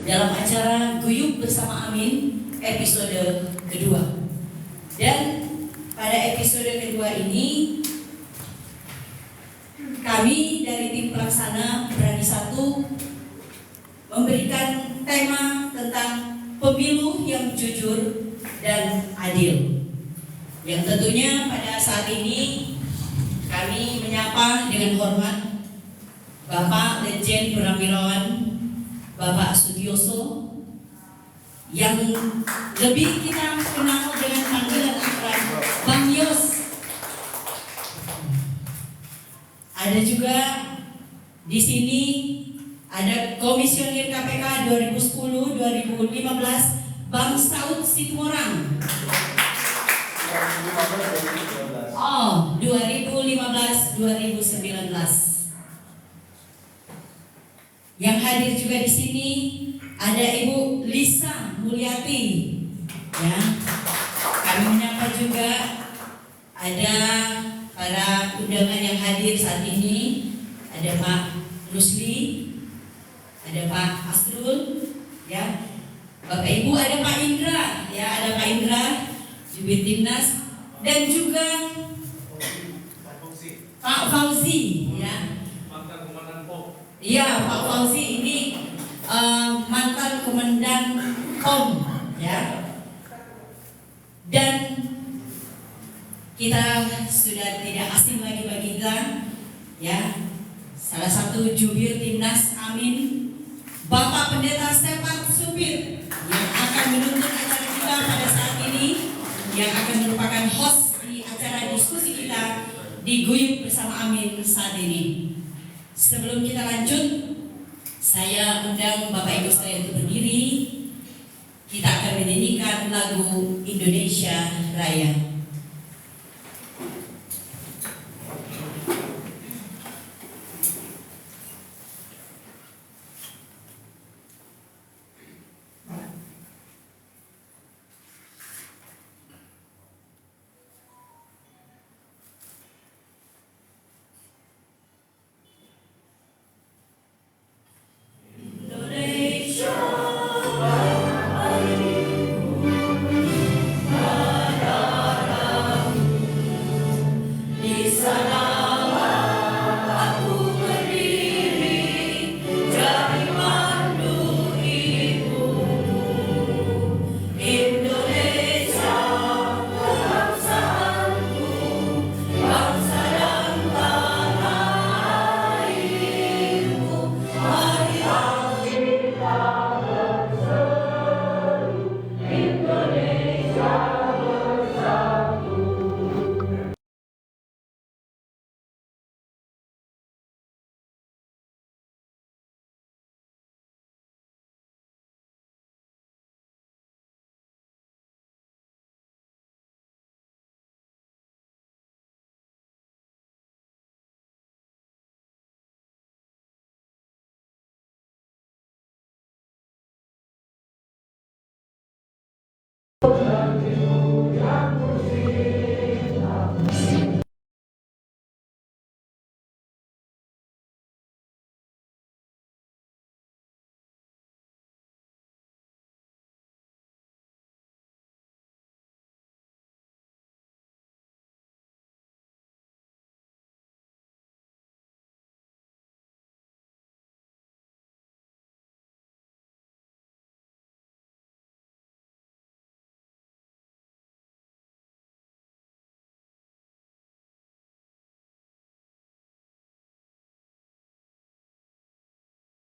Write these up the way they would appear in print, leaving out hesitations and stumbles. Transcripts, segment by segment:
dalam acara Guyub Bersama Amin episode kedua. Dan pada episode kedua ini kami dari tim pelaksana Berani Satu memberikan tema tentang pemilu yang jujur dan adil. Yang tentunya pada saat ini kami menyapa dengan hormat Bapak Lejen Purnawirawan Bapak Sutioso yang lebih kita kenal dengan panggilan akrab Bang Yos. Ada juga di sini ada Komisioner KPK 2010-2015 Bang Saud Situmorang. 2015-2019. Yang hadir juga di sini ada Ibu Lisa Mulyati. Ya, kami menyapa juga ada para undangan yang hadir saat ini. Ada Pak Rusli, ada Pak Asrul, ya, Bapak Ibu, ada Pak Indra, ya, ada Pak Indra, Jubir Timnas, dan juga Pak Fauzi, ya. Mantan Komandan POM. Iya, Pak Fauzi ini mantan Komandan POM, ya. Dan kita sudah tidak asing lagi bagi kita, ya. Salah satu jubir Timnas Amin, Bapak Pendeta Stefan Supir, yang akan menuntut acara kita pada saat ini, yang akan merupakan host di acara diskusi kita di Guyub Bersama Amin saat ini. Sebelum kita lanjut, saya undang Bapak Ibu saya untuk berdiri. Kita akan menyanyikan lagu Indonesia Raya.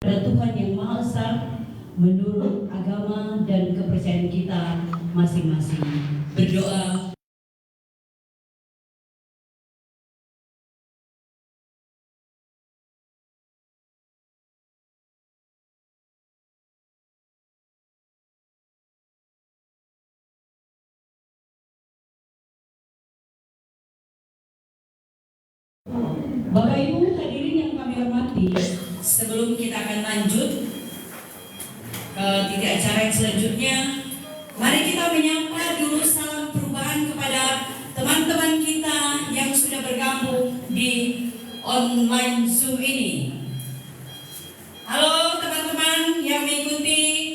Pada Tuhan yang Maha Esa menurut agama dan kepercayaan kita masing-masing. Berdoa. Bapak Ibu hadirin yang kami hormati, sebelum kita akan lanjut ke titik acara yang selanjutnya, mari kita menyapa dulu salam perubahan kepada teman-teman kita yang sudah bergabung di online Zoom ini. Halo teman-teman yang mengikuti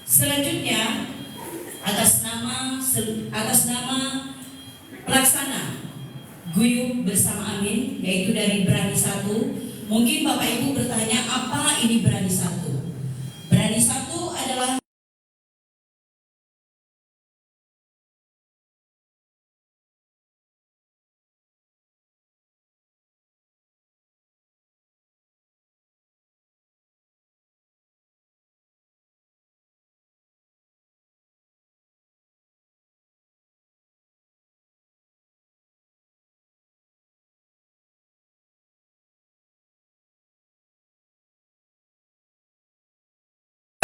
Selanjutnya atas nama pelaksana guyup bersama Amin, yaitu dari Berani 1. Mungkin Bapak Ibu bertanya, apa ini Berani 1? Berani 1 adalah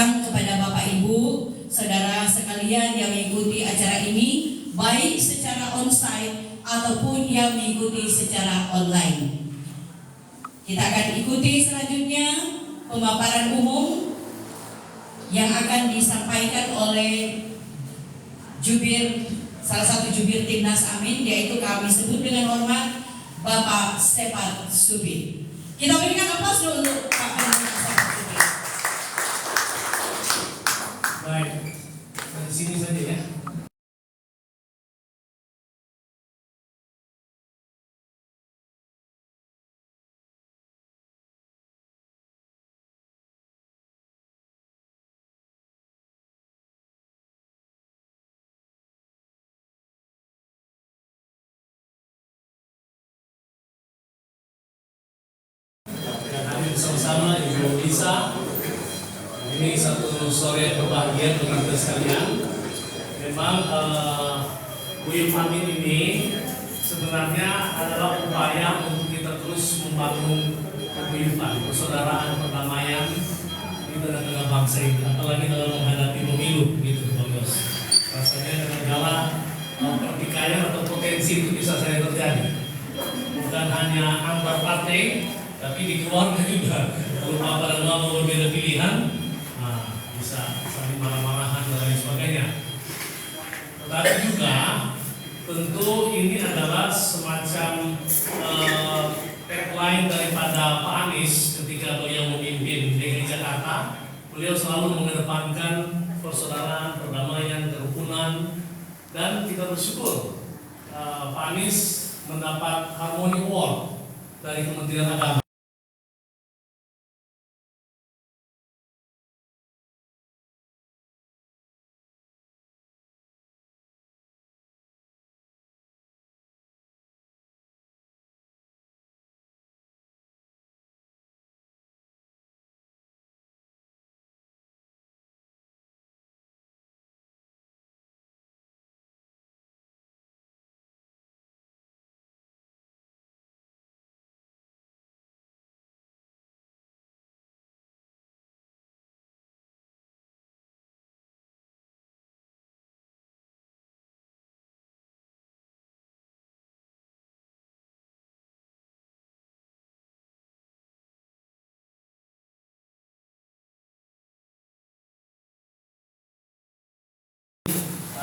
kepada Bapak Ibu, saudara sekalian yang mengikuti acara ini, baik secara onsite ataupun yang mengikuti secara online. Kita akan ikuti selanjutnya pemaparan umum yang akan disampaikan oleh salah satu jubir Timnas Amin, yaitu kami sebut dengan hormat Bapak Stepan Subit. Kita berikan aplaus dulu untuk Pak Stepan Subit. Baik, dari sini saja ya. Dan hadir bersama Ibu Lisa. Ini satu sore kebahagiaan bagi kita sekalian. Memang guyup Amin ini sebenarnya adalah upaya untuk kita terus membangun keguyupan, persaudaraan, perdamaian di tengah-tengah bangsa ini, apalagi dalam menghadapi pemilu, gitu, Bang Yos. Rasanya dengan segala pertikaian atau potensi itu bisa saja terjadi. Bukan hanya antar partai, tapi di keluarga juga. Kalau bapak dan mama berbeda pilihan, bisa saling marah-marahan dan lain sebagainya. Tetapi juga tentu ini adalah semacam tagline daripada Pak Anies ketika beliau memimpin DKI Jakarta. Beliau selalu mengedepankan persaudaraan, perdamaian, kerukunan, dan kita bersyukur Pak Anies mendapat Harmony Award dari Kementerian Agama.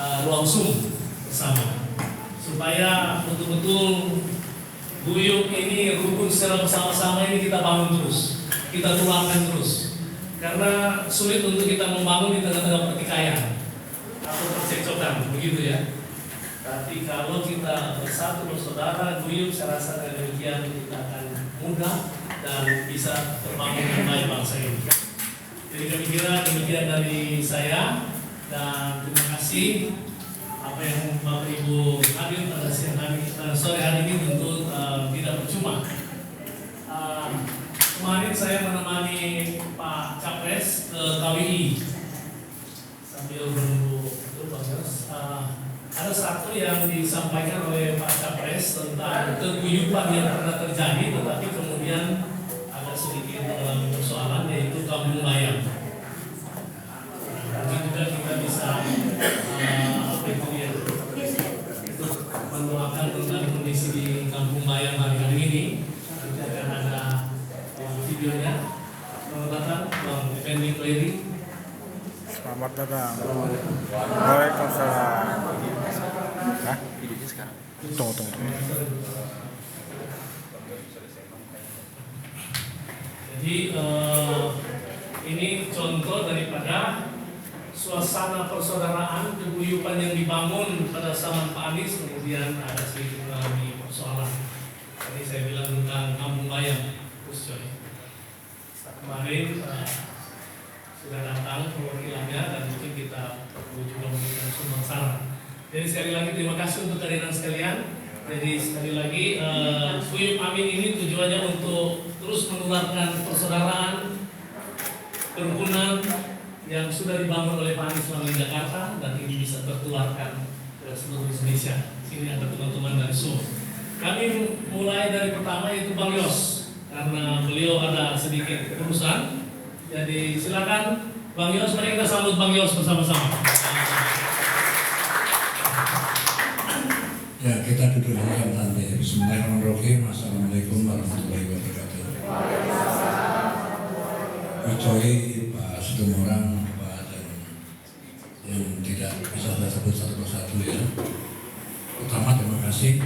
Ruang Zoom bersama supaya betul-betul guyup ini, rukun secara bersama-sama ini kita bangun terus, kita tularkan terus, karena sulit untuk kita membangun di tengah-tengah pertikaian atau percekcokan, begitu ya. Tapi kalau kita bersatu bersaudara, guyup, saya rasa dengan demikian kita akan mudah dan bisa terbangun dengan baik bangsa ini. Jadi kami kira demikian dari saya, dan terima kasih apa yang Bapak Ibu hadir pada sore hari ini tentu tidak percuma. Kemarin saya menemani Pak Capres ke KWI sambil menunggu itu ada satu yang disampaikan oleh Pak Capres tentang keguyupan yang pernah terjadi, tetapi kemudian agak sedikit mengalami persoalan, yaitu kampung bayam. Mungkin juga kita bisa mendoakan tentang kondisi di kampung bayam hari ini. Nanti akan ada videonya. Selamat datang Bang Effendi Kleri. Selamat datang. Waalaikumsalam. Hah? Videonya sekarang. Tunggu. Jadi ini contoh daripada suasana persaudaraan, keguyuban yang dibangun pada zaman Pak Anies kemudian ada sedikit mengalami persoalan. Tadi saya bilang tentang kampung bayam, Gus Coy. Kemarin sudah datang perwakilannya dan mungkin kita perlu juga memberikan sumber saran. Jadi sekali lagi terima kasih untuk kehadiran sekalian. Jadi sekali lagi Buyum Amin ini tujuannya untuk terus menularkan persaudaraan, kerukunan yang sudah dibangun oleh Pak Anies selama di Jakarta dan ini bisa tertularkan ke seluruh Indonesia. Sini ada teman-teman dari Solo. Kami mulai dari pertama yaitu Bang Yos karena beliau ada sedikit urusan. Jadi silakan Bang Yos, mari kita sambut Bang Yos bersama-sama. Ya, kita duduk yang santai. Bismillahirrahmanirrahim. Assalamualaikum warahmatullahi wabarakatuh. Kecuali Pak Situmorang, Pak dan yang tidak bisa saya sebut satu persatu ya. Pertama terima kasih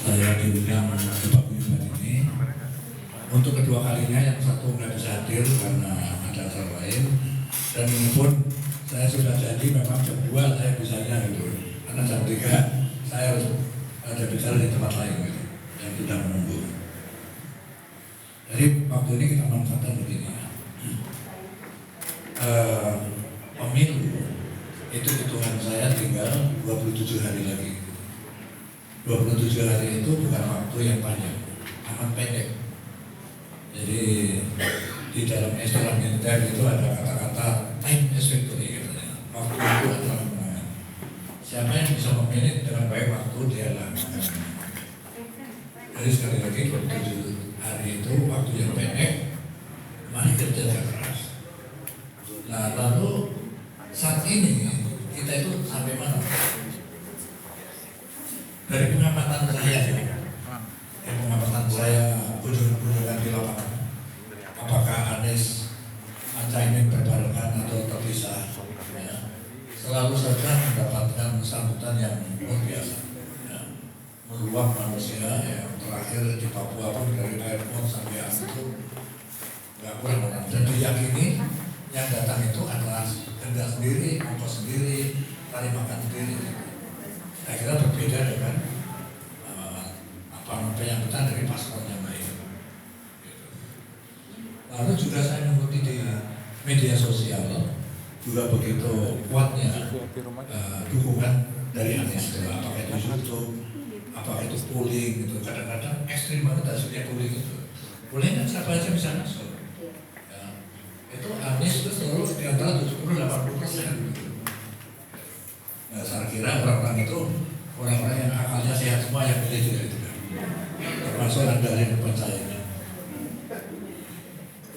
saya diundang ke paguyuban ini. Untuk kedua kalinya yang satu nggak bisa hadir karena ada acara lain. Dan ini pun saya sudah janji memang jam 2 saya bisanya gitu. Karena jam 3 saya harus ada bicara di tempat lain gitu, yang tidak menunggu. Jadi waktu ini kita manfaatkan begini ya. Pemilu itu hitungan saya tinggal 27 hari lagi. 27 hari itu bukan waktu yang panjang, amat pendek. Jadi di dalam istilah militer itu ada kata-kata time is victory katanya. Waktu itu adalah kemenangan. Siapa yang bisa memilih dengan baik waktu dia lakukan. Jadi sekali lagi 27 hari itu waktu yang pendek, mari kerja keras. Nah lalu saat ini kita itu sampai mana? Dari pengamatan saya, kunjungan di lapangan, apakah Anies Caimin berbarengan atau terpisah? Ya. Selalu saja mendapatkan sambutan yang luar biasa, ya. Meluang manusia yang terakhir di Papua pun dari airport sampai itu nggak kurang orang. Dan diyakini yang datang itu adalah denda sendiri, ongkos sendiri, cari makan sendiri. Saya kira berbeda dengan penyambutan dari paslon yang lain. Lalu juga saya mengikuti di media sosial juga begitu kuatnya dukungan dari Anies, apakah itu YouTube, apakah itu polling gitu. Kadang-kadang ekstrim banget hasilnya polling itu. Polling kan siapa aja bisa masuk. Ya. Itu Anies itu selalu di antara 70-80% gitu. Nah, saya kira orang-orang itu orang-orang yang akalnya sehat semua yang pilih juga itu kan. Termasuk Anda yang percaya.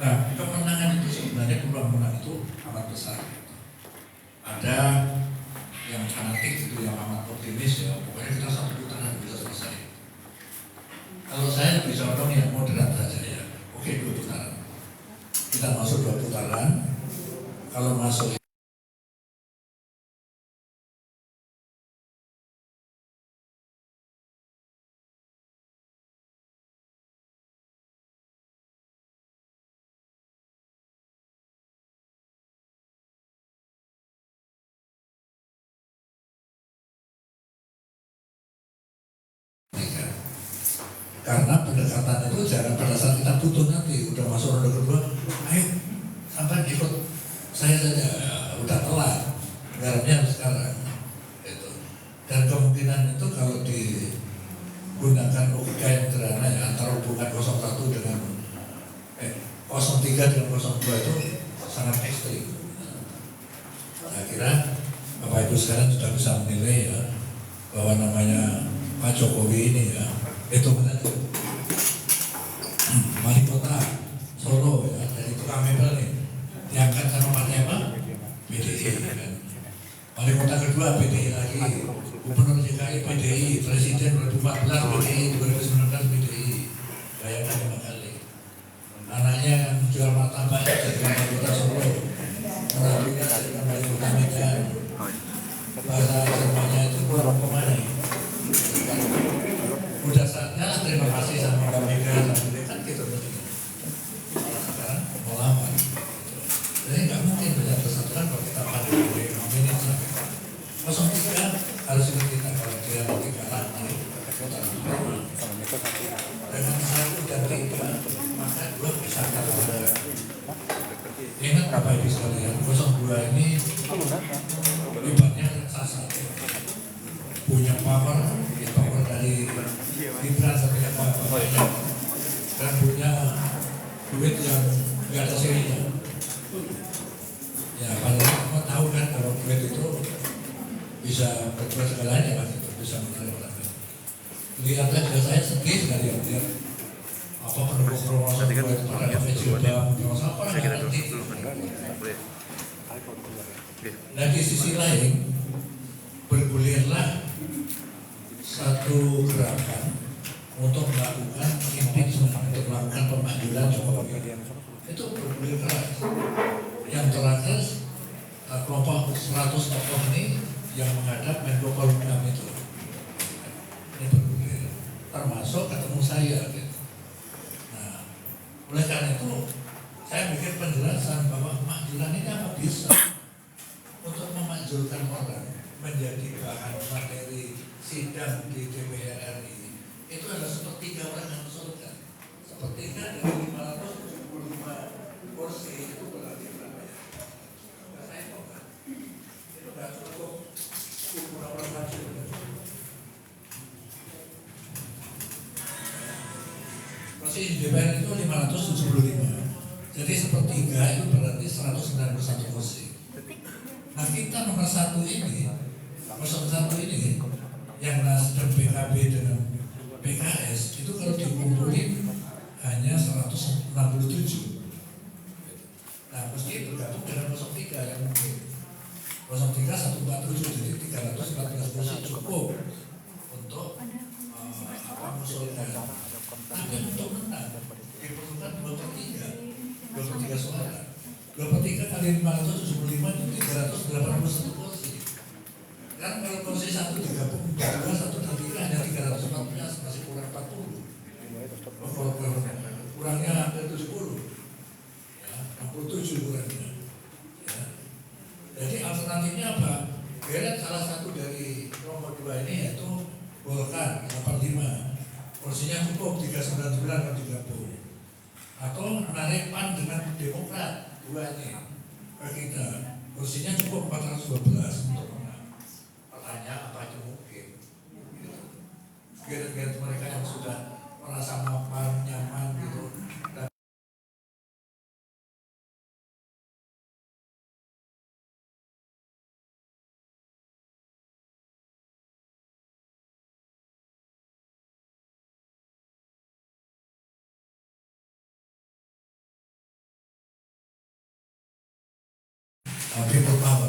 Nah, kemenangan itu sebenarnya peluang menang itu amat besar. Ada yang fanatik itu yang amat optimis ya, pokoknya kita satu putaran bisa selesai. Kalau saya lebih condong yang moderat saja ya, oke 2 putaran. Kita masuk 2 putaran, kalau masuk karena pendekatan itu jangan pada saat kita butuh nanti udah masuk ronde kedua, ayo sampai ikut saya saja, ya, udah telat, garamnya harus sekarang gitu. Dan kemungkinan itu kalau digunakan logika yang sederhana ya, antara hubungan 01 dengan 03 dengan 02 itu sangat ekstrim. Saya kira Bapak Ibu sekarang sudah bisa menilai ya bahwa namanya Pak Jokowi ini ya itu benar. Wali kota Solo ya, dari tukang mebel nih diangkat sama partai apa? PDI kan. Wali kota kedua PDI lagi, Gubernur DKI PDI, Presiden 2014 PDI, 2019 PDI. Bayangkan 5 kali. Anaknya yang jual martabak jadi wali kota Solo, menantunya jadi wali kota Medan. Bahasa Jermannya itu pulang kemana? Udah saatnya terima kasih sama Mbak Mega sama kan gitu. Sekarang melawan. Jadi nggak mungkin bisa persatuan kalau kita padu. Bapak Ibu sekalian, 02 ini ibaratnya raksasa, punya power dari Gibran sampai apa-apa, dan punya duit yang nggak ada serinya. Ya, padahal kamu tahu kan kalau duit itu bisa berbuat segalanya kan, itu bisa menarik orang lain. Lihatlah juga saya sedih sekali lihat apa pendukung-pendukung itu pada pakai jilbab, apa nggak ngerti. Nah di sisi lain bergulirlah satu gerakan untuk melakukan impeachment, untuk melakukan pemanggilan Jokowi. Itu bergulir keras. Yang terakhir kelompok 100 tokoh ini yang menghadap Menko Polhukam itu. Ini bergulir, termasuk ketemu saya. Gitu. Nah, oleh karena itu saya bikin penjelasan bahwa pemanggilan ini apa bisa untuk memanjurkan orang menjadi bahan materi sidang di DPR RI itu adalah sepertiga orang yang surga, sepertiga dari 575 kursi itu berarti berapa ya? Nggak saya tahu kan? Itu nggak cukup orang maju. Kursi di DPR itu 575, jadi sepertiga itu berarti 191 kursi. Nah kita nomor 1 ini yang Nasdem, PKB dengan PKS itu kalau dikumpulin hanya 167. Nah mesti bergabung dengan 03 yang mungkin 03 147, jadi 314 kursi cukup untuk mengusulkan. Tapi untuk menang diperlukan 2/3 suara. 2/3 kali 575 itu 381 kursi. Kan kalau kursi 1 digabung 2, 1 dan 3 hanya 314, masih kurang 40. Kurangnya hampir 70. Ya, 67 kurangnya. Ya. Jadi alternatifnya apa? Geret salah satu dari nomor 2 ini yaitu Golkar 85. Kursinya cukup 399 kalau digabung. Atau menarik PAN dengan Demokrat. Dua ini ke kita kursinya cukup 412 untuk menang. Pertanyaan apa itu mungkin? Geret-geret mereka yang sudah merasa mapan, nyaman gitu. People power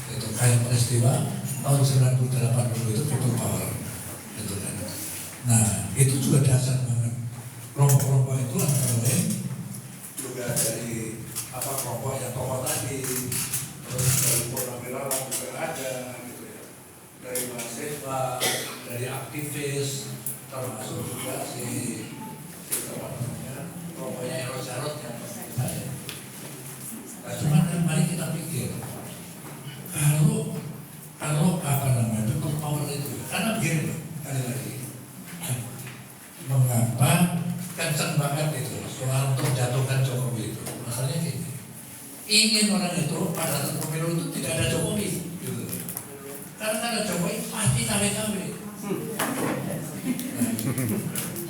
itu kayak peristiwa tahun 98 itu people power gitu kan. Nah itu juga dasar banget kelompok-kelompok itu antara lain juga dari apa kelompok yang tokoh tadi, terus dari Purnawirawan juga ada gitu ya, dari mahasiswa, dari aktivis, termasuk juga si apa namanya kelompoknya Eros Jarot yang saya. Nah, cuma mari kita pikir kalau apa namanya people power itu karena begini kali lagi mengapa kencang banget itu soal untuk jatuhkan Jokowi itu masalahnya gini ingin orang itu pada saat pemilu itu tidak ada Jokowi gitu. Karena ada Jokowi pasti cawe-cawe.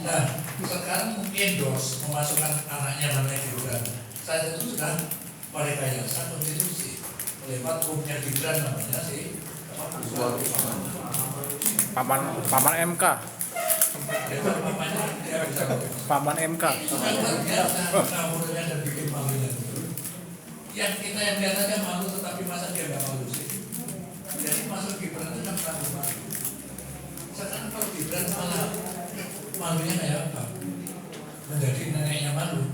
Nah sekarang endorse memasukkan anaknya namanya Gibran saya itu sudah merekayasa konstitusi lewat umumnya Gibran namanya sih Paman MK. Paman MK. Itu kan luar biasa ngawurnya dan bikin malunya. Yang kita yang lihat aja malu tetapi masa dia nggak malu sih. Jadi masuk Gibran itu kan terlalu malu. Sekarang kalau Gibran malah malunya kayak apa? Menjadi neneknya malu.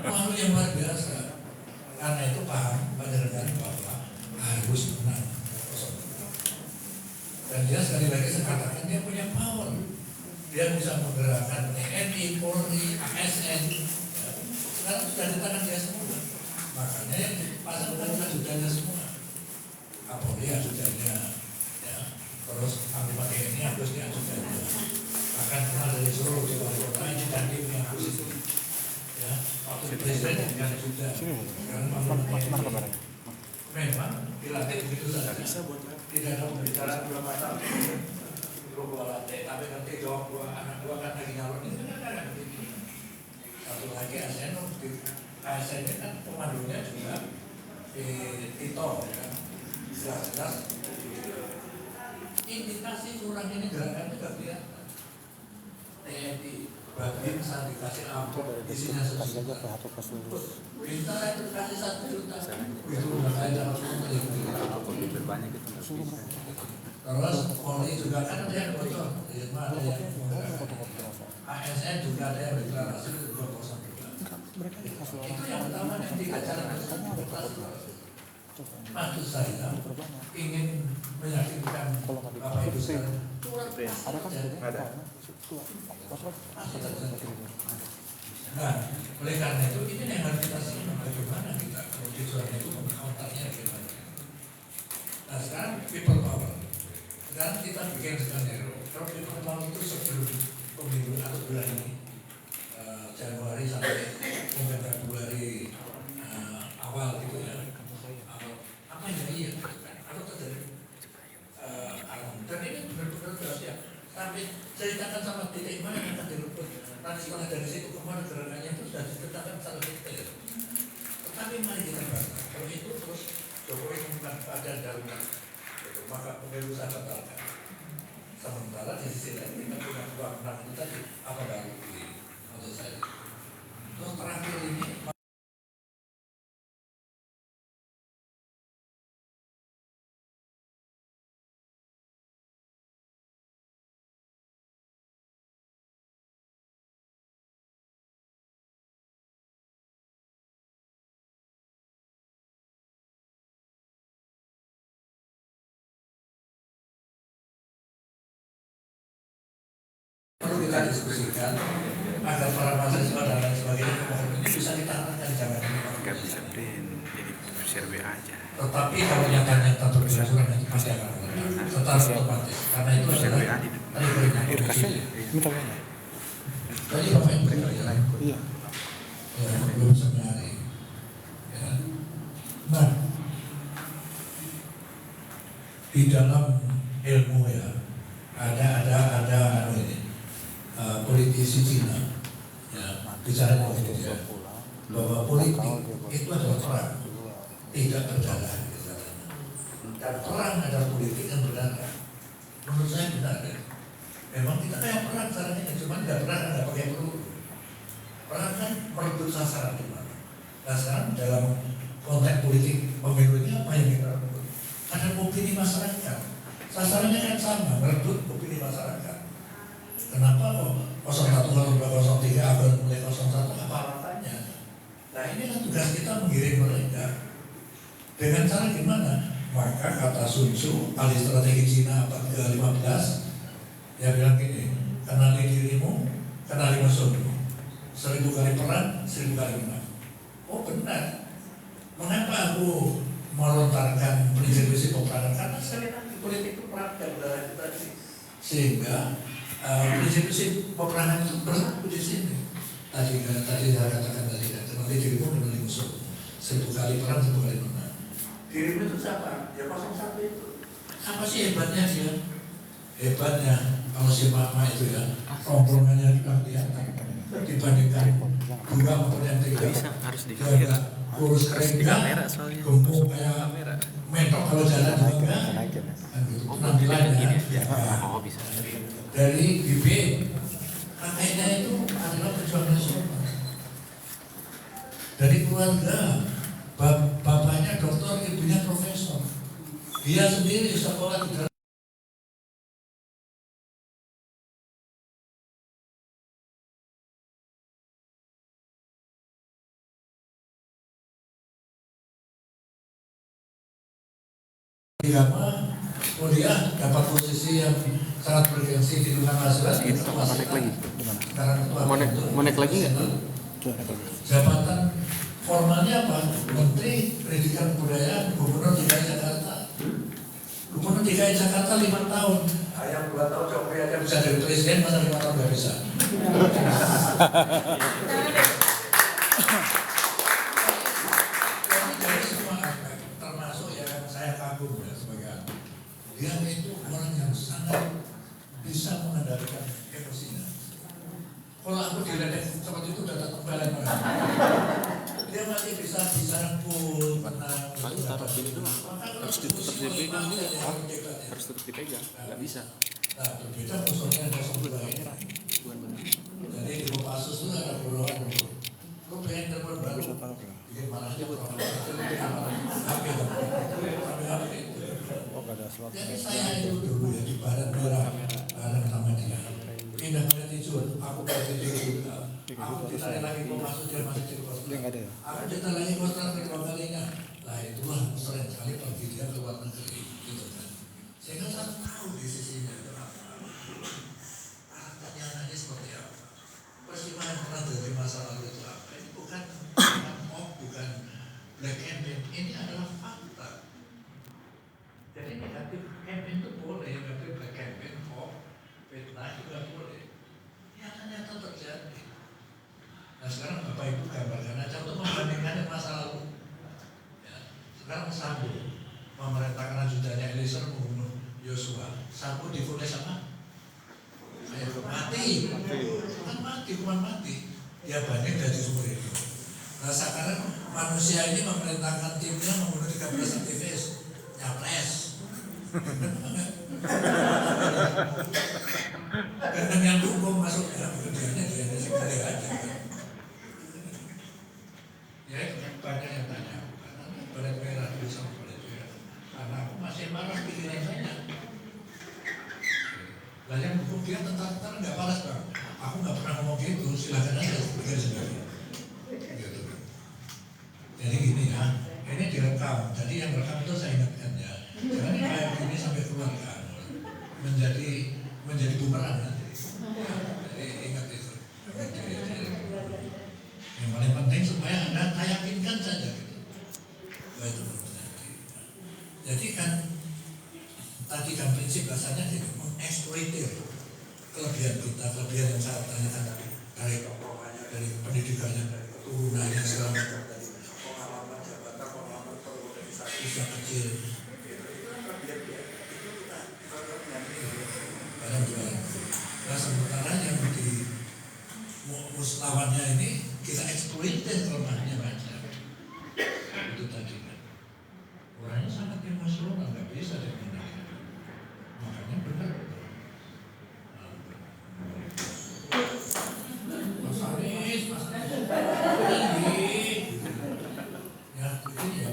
Malu yang luar biasa. Karena itu paham pada negara bahwa harus menang. Dan dia sekali lagi saya katakan dia punya power. Dia bisa menggerakkan TNI, Polri, ASN. Ya. Sekarang sudah di tangan dia semua. Makanya yang dipasangkan ajudannya semua. Kapolri ajudannya, ya. Terus Panglima TNI harus diajudannya. Akan kenal dari seluruh di wali kota ini dan tim yang harus itu. Ya, waktu presiden dengan ajudan. Karena dilatih begitu saja. Tidak ada pembicaraan 2 mata. Lu gua latih, tapi nanti jawab anak gua kan lagi nyalon itu kan ada begitu. Satu lagi ASN, ASN ini kan pemandunya juga Tito, ya kan. Jelas-jelas indikasi kurang ini gerakannya gak kelihatan. TNI Babin saat dikasih amplop isinya 1 juta. Bintara itu dikasih 1 juta. Itu udah kayak dalam terus Polri juga kan ada yang bocor, ada yang ASN juga ada yang deklarasi 202. Itu yang pertama yang dikajar. Maksud saya ingin meyakinkan Bapak Ibu sekalian. Nah, oleh karena itu ini yang harus kita simak bagaimana kita konstituen itu mengkaunternya bagaimana. Nah sekarang people power. Sekarang kita bikin skenario. Kalau people power itu sebelum pemilu atau bulan ini Januari sampai mungkin Februari awal gitu ya. Apa yang jadi ya? Atau terjadi? Dan ini benar-benar sudah siap. Sampai ceritakan sama titik mana yang akan direbut. Nanti setelah dari situ kemana gerakannya itu sudah diceritakan secara detail. Tetapi mari kita baca. Kalau itu terus Jokowi menggunakan keadaan darurat, maka pemilu saya batalkan. Sementara di sisi lain kita punya kewenangan itu tadi apa baru ini menurut saya. Terus terakhir ini. Perlu kita diskusikan agar para mahasiswa dan lain sebagainya ini bisa ditangani jangan Gak bisa print, jadi share WA aja. tetapi kalau nyata-nyata berkelanjutan nanti pasti akan tetap otomatis karena itu adalah Minta WA. tadi Bapak yang berkata Iya. ya belum sehari ya. Nah di dalam ilmu ya ada ini politisi Cina ya bicara politik ya, bahwa politik itu adalah perang tidak berdarah dan perang adalah politik yang berdarah. Menurut saya benar ya. Memang kita kayak perang caranya cuma tidak pernah ada pakai peluru. Perang kan merebut sasaran di mana. Nah sekarang dalam konteks politik pemilu ini apa yang kita lakukan? Ada opini masyarakat. Sasarannya kan sama, merebut opini masyarakat. Kenapa kok 01, 02, 03, abad mulai 01 apa alasannya? Nah inilah tugas kita mengirim mereka. Dengan cara gimana? Maka kata Sun Tzu, ahli strategi Cina abad ke-15, dia bilang gini, kenali dirimu, kenali musuhmu. 1000 kali perang, 1000 kali menang. Oh benar. Mengapa aku melontarkan prinsip-prinsip peperangan? Karena sekali lagi politik itu perang dan udara itu tadi. Sehingga prinsip-prinsip peperangan itu berlaku di sini. Tadi saya katakan tadi, kenali dirimu, kenali musuh. 1000 kali perang, 1000 kali menang. Dirimu itu siapa? Ya 01 itu. Apa sih hebatnya dia? Hebatnya kalau si mama itu ya, rombongannya juga kelihatan dibandingkan dua maupun yang tiga. Harus di Dia kurus kering enggak, gemuk kayak mentok kalau jalan juga enggak. Penampilannya Oh bisa. dari bibit kakeknya itu adalah pejuang nasional. Dari keluarga bapaknya dokter, ibunya profesor. Dia sendiri sekolah di agama, kuliah dapat posisi yang sangat bergengsi di dunia mahasiswa. Itu mau naik lagi? Sekarang Mau naik lagi nggak? Jabatan formalnya apa? Menteri Pendidikan Kebudayaan, Gubernur DKI Jakarta. Gubernur DKI Jakarta 5 tahun. Yang 2 tahun Jokowi aja bisa jadi presiden, masa 5 tahun nggak bisa? Jadi semua aspek, termasuk ya kagum ya sebagai anak. Dia itu orang yang sangat bisa mengendalikan emosinya. Kalau aku diledek seperti itu udah tak kembali lagi. Dia masih bisa rangkul, tenang. Paling taruh gini doang. Harus tetap dipegang juga. Harus tetap dipegang. Nggak bisa. Nah, berbeda musuhnya ada sebelah ini. Bukan benar. Jadi di Kopassus itu ada golongan dulu. Kok pengen telepon baru? Bikin marahnya orang. Jadi saya itu dulu ya di Barat Merah bareng sama dia. Pindah ke Tijun, aku ke Tijun. Aku ditarik lagi Kopassus, dia masih di Kopassus. Aku ditarik lagi Kopassus kedua kalinya. Nah itulah sering sekali pergi dia ke luar negeri. Gitu kan. Sehingga saya tahu di sisinya itu apa. Karakternya anaknya seperti apa. Peristiwa yang pernah terjadi masa lalu itu apa. Ini bukan hoax, bukan black campaign. Ini adalah fakta. Jadi negatif campaign itu boleh, negatif black campaign, hoax, fitnah juga boleh. Nyata-nyata terjadi. Nah sekarang Bapak Ibu gambarkan aja untuk membandingkan dengan masa lalu. Ya. Sekarang Sambo memerintahkan ajudannya Eliezer membunuh Yosua. Sambo difonis apa? Mati. Bukan mati, hukuman mati. Dia banding dari sumber itu. Nah sekarang manusia ini memerintahkan timnya membunuh 13 aktivis. Nyapres. Karena yang hukum masuk dalam kerjanya dia sekali aja. Ya banyak yang tanya aku karena Barat Merah bisa Barat Merah. Karena aku masih marah pikiran saya. Lah yang hukum dia tentara nggak balas bang. Aku nggak pernah ngomong gitu. Silakan aja pikir sendiri. Gitu. Jadi gini ya, ini direkam. Jadi yang rekam itu saya ingatkan ya. Jangan kayak gini sampai keluar kan. Menjadi bumerang nanti. Jadi ingat itu. Yang paling penting supaya Anda yakinkan saja gitu. Bahwa itu terjadi. Jadi kan tadi kan prinsip bahasanya itu mengeksploitir kelebihan kita, kelebihan yang saya tanyakan tadi dari tokohnya, dari pendidikannya, dari keturunannya segala macam tadi, pengalaman jabatan, pengalaman perorganisasi yang kecil. Nah sementara yang di lawannya ini kita eksploitir kelemahannya aja. Itu tadi kan. Orangnya sangat emosional, nggak bisa dimenangkan. Makanya benar. Mas Aris, ya itu ya.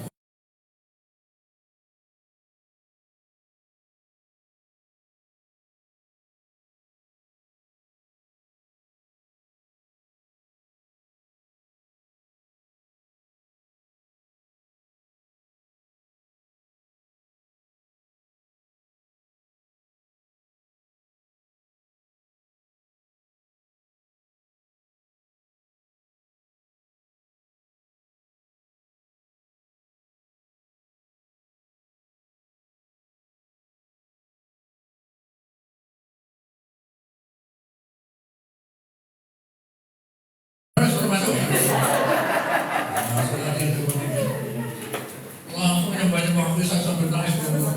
Langsung yang banyak waktu saya sampai nangis dulu.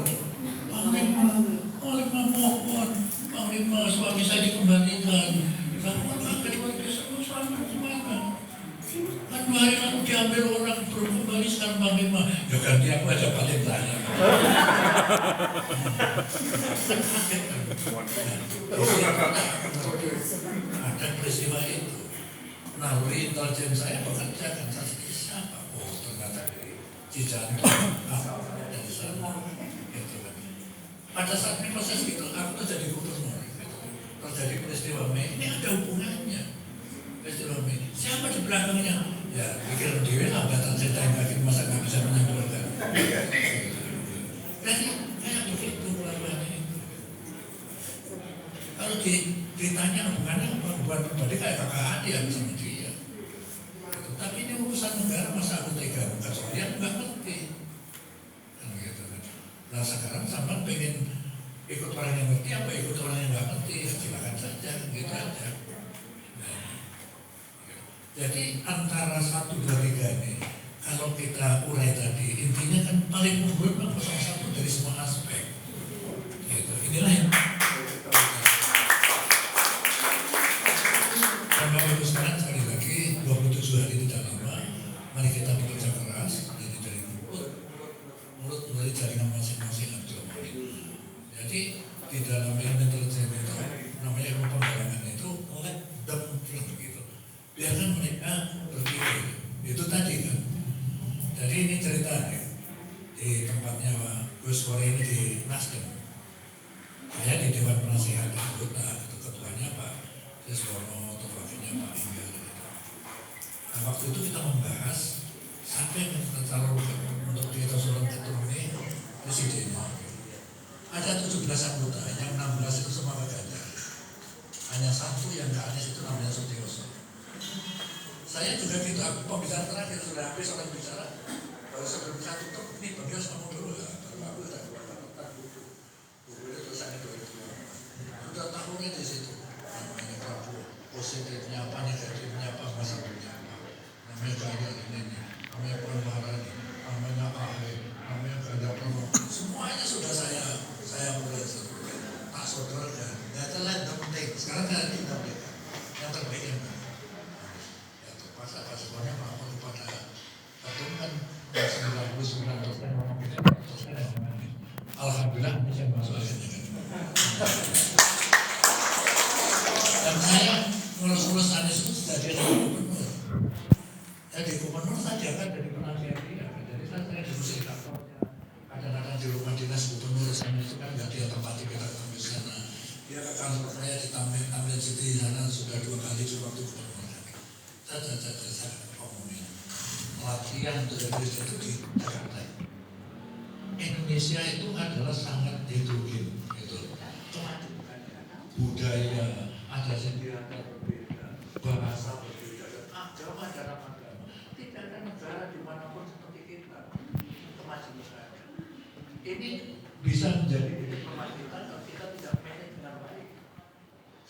Panglima mohon, Panglima suami saya dikembalikan. Kedua suami gimana? Kan 2 hari lalu diambil orang belum kembali sekarang Panglima. Ya ganti aku aja paling tanya. Ada peristiwa itu. Naluri intelijen saya bekerja kan saya siapa? Oh ternyata dari Cijantung, dari sana. Gitu kan. Pada saat ini proses itu aku tuh jadi gubernur. Terjadi peristiwa Mei ini ada hubungannya. Peristiwa Mei. Siapa di belakangnya? Ya pikir dewi hambatan saya kaki masa nggak bisa menyimpulkan. Jadi kayak begitu lawannya itu. Kalau ditanya hubungannya hubungan pribadi kayak kakak adik sama dia. Tapi ini urusan negara masa aku tega bukan soalnya nggak ngerti. Kan gitu kan. Nah sekarang sama pengen ikut orang yang ngerti apa ikut orang yang nggak ngerti ya silakan saja gitu aja. Nah, jadi antara 1, 2, 3 ini kalau kita urai tadi intinya kan paling unggul memang 01 dari Jadi di dalam ilmu intelijen itu, namanya ilmu pembayangan itu, let them think gitu. Biarkan mereka berpikir. Itu tadi kan. Jadi ini cerita nih, di tempatnya Gus Kore ini di Nasdem. Saya di Dewan Penasihat anggota, ketuanya Pak Siswono, wakilnya Pak Hingga. Nah waktu itu kita membahas sampai calon untuk kita suruh ketua ini presidennya. Ada 17 anggota, yang 16 itu semua Ganjar. Hanya satu yang ke Anies itu namanya Sutioso. Saya juga gitu, aku pembicaraan terakhir sudah habis orang bicara. Kalau sebelum saya tutup, ini beliau ngomong dulu lah. Baru aku sudah keluarkan tentang buku itu tulisannya 2002. Sudah tahunnya di situ. Namanya Prabowo, positifnya apa, negatifnya apa, masalahnya apa. Namanya Ganjar ini, namanya Puan Maharani, namanya Ahe, namanya Ganjar Pranowo. Semuanya sudah saya mulai tak sodorkan. Ya telah yang penting. Sekarang saya tidak mereka yang terbaik yang mana. Pas semuanya melakukan kepada ketum kan 99% ngomong kita alhamdulillah ini saya masuk akhirnya kan. Dan saya ngurus Anies itu sudah jadi gubernur. Jadi gubernur saja kan dari penasihat dia. Jadi saya diusir kantornya. Kadang-kadang di rumah dinas gubernur saya itu kan nggak dia tempati kita sampai sana. Dia ke kantor saya di Tamrin City di sana sudah 2 kali di waktu gubernur. Saya ngomongin latihan dari itu di Jakarta. Indonesia itu adalah sangat heterogen, gitu. Budaya ada sendiri berbeda, bahasa berbeda, agama dalam agama. Tidak ada negara dimanapun seperti kita kemajuan. Ini bisa menjadi titik kemajuan kalau kita tidak manage dengan baik.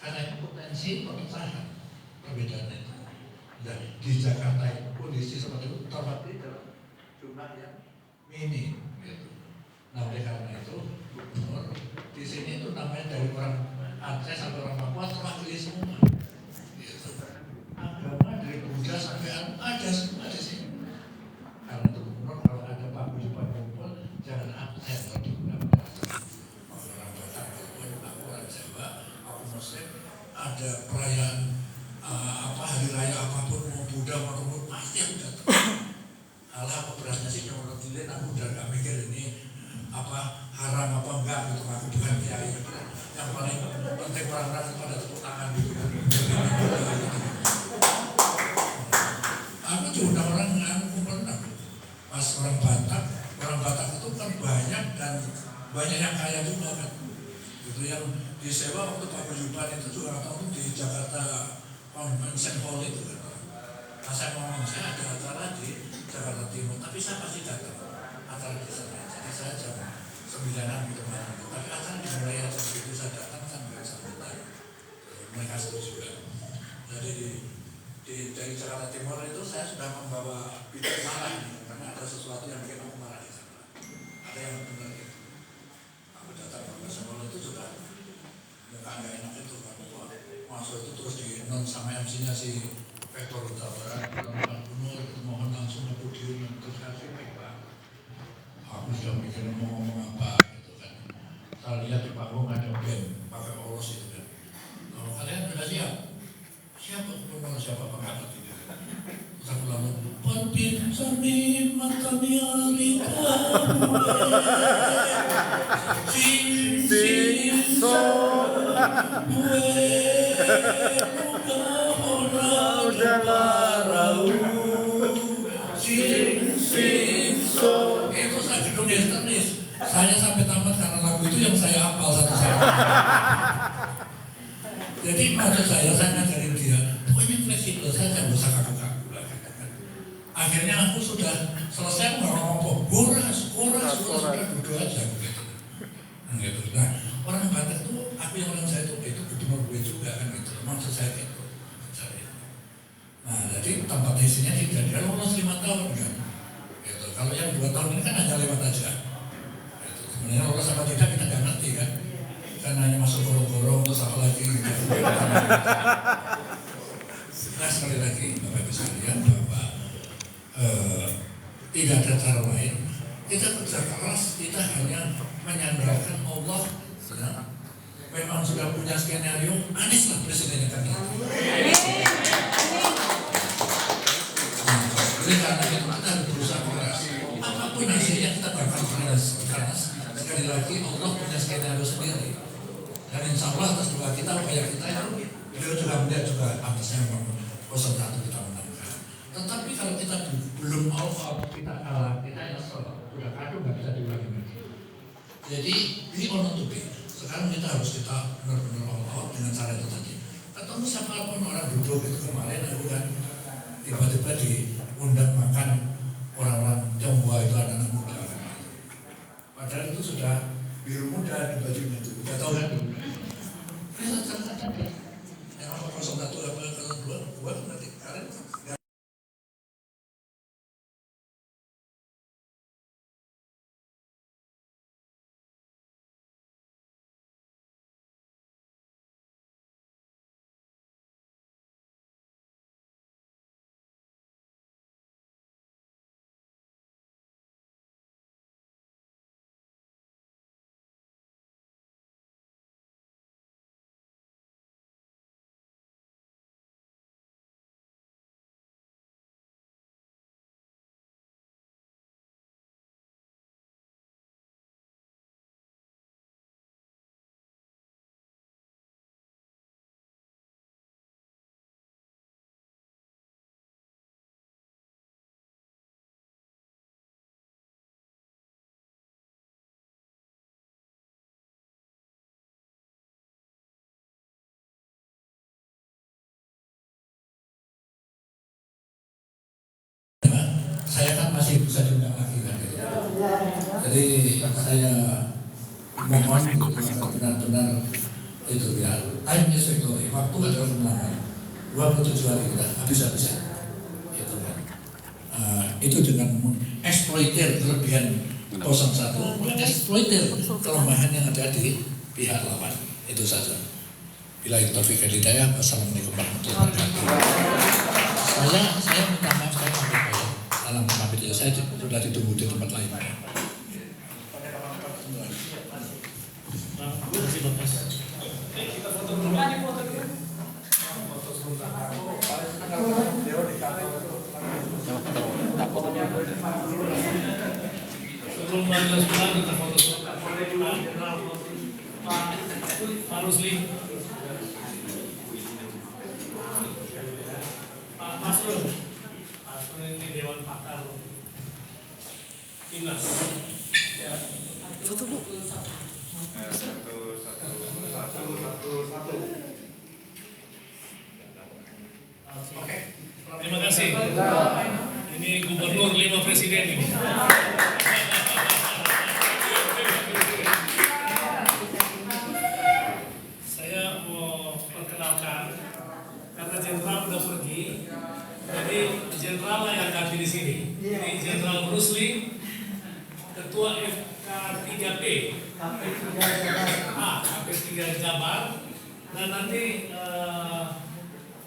Karena itu potensi perpecahan perbedaan itu. Dan di Jakarta itu kondisi seperti itu terjadi dalam jumlah yang minim gitu. Nah oleh karena itu gubernur di sini itu namanya dari orang Aceh sampai orang Papua terwakili semua gitu. Agama dari Buddha sampai ada semua di sini. Karena itu gubernur kalau ada paguyuban kumpul jangan absen kalau digunakan orang Batak maupun aku orang Jawa, aku Muslim ada perayaan hari raya apapun mau Buddha mau pasti aku datang. Alah apa berasnya sih menurut dilihat aku udah gak mikir ini apa haram apa enggak gitu, aku bukan kiai. Yang paling penting orang-orang itu pada tepuk tangan gitu kan. Aku diundang orang pernah pas orang Batak itu kan banyak dan banyak yang kaya juga kan. Itu yang disewa waktu paguyuban itu juga tahu di Jakarta Convention Hall itu kan. Nah saya ngomong, saya ada acara di Jakarta Timur, tapi saya pasti datang acara di sana. Jadi saya jam 9-an gitu malam. Tapi acara dimulai jam itu saya datang sampai sambutan. Mereka setuju juga. Jadi dari Jakarta Timur itu saya sudah membawa bicara marah nih, karena ada sesuatu yang bikin aku marah di sana. Ada yang benar gitu. Aku datang ke Convention itu juga muka nggak enak itu kan. Masuk itu terus di non sama MC-nya si Vektor Utara, Pak Gubernur itu mohon langsung ke podium terus kasih baik. Aku sudah mikir mau ngomong apa gitu kan. Saya lihat di panggung ada band pakai oros itu kan. Kalau kalian sudah siap, siapa gubernur siapa pengangkat itu? Terus aku lalu Perpinsami makami alika Sinso udah parau Sinso. Itu saya gedung histeris. Saya sampai tamat karena lagu itu yang saya hafal satu-satu. Jadi maksud saya ngajarin dia, pokoknya fleksibel saja, gak usah kaku-kaku lah. Akhirnya aku sudah selesai ngomong kuras, sudah duduk aja begitu. Nah, orang Batak itu, aku yang orang saya itu gubernur gue juga kan gitu. Maksud saya itu. Nah, jadi tempat isinya tidak dia lolos 5 tahun kan. Gitu. Kalau yang 2 tahun ini kan hanya lewat aja. Gitu. Sebenarnya lolos apa tidak kita nggak ngerti kan. Kan hanya masuk gorong-gorong terus apa lagi gitu. Nah sekali lagi Bapak bisa lihat bahwa tidak ada cara lain. Kita kerja keras, kita hanya menyandarkan Allah Ya. Memang sudah punya skenario, Anies lah presiden yang akan datang. Oleh karena itu kita harus berusaha keras. Apapun hasilnya kita bakal keras. Sekali lagi Allah punya skenario sendiri. Dan insya Allah atas doa kita, upaya kita itu beliau juga melihat juga atasnya 01 kita menangkan. Tetapi kalau kita belum mau kita kalah, kita sudah kacau, nggak bisa diulangi lagi. Jadi be or not to be. Sekarang kita harus benar-benar all out dengan cara itu tadi. Ketemu siapapun orang duduk itu kemarin aku kan tiba-tiba diundang makan orang-orang Tionghoa itu anak-anak muda. Padahal itu sudah biru muda di bajunya itu. Kita tahu kan? Yang apa 01 apa 02 nanti kalian. Saya kan masih bisa diundang lagi kan. Jadi saya mohon benar-benar itu ya. Time is victory. Waktu adalah kemenangan. 27 hari kita habis-habisan. Itu kan. Itu dengan mengeksploitir kelebihan 01, mengeksploitir kelemahan yang ada di pihak lawan. Itu saja. Bila itu taufiq wal hidayah. Wassalamualaikum warahmatullahi wabarakatuh. Saya minta maaf saya sampai dalam pamit ya, saya sudah ditunggu di tempat lain. Sebelum melanjutkan kita foto Pak Rusli, Pak Masrul ini Dewan Pakar Timnas. Ya. Foto bu. Oke. Terima kasih. Ini gubernur 5 presiden ini. Saya mau perkenalkan karena jenderal udah pergi. Jadi jenderal yang ganti di sini. Ini Jenderal Rusli, Ketua FK3P, KP3 Jabar, dan nanti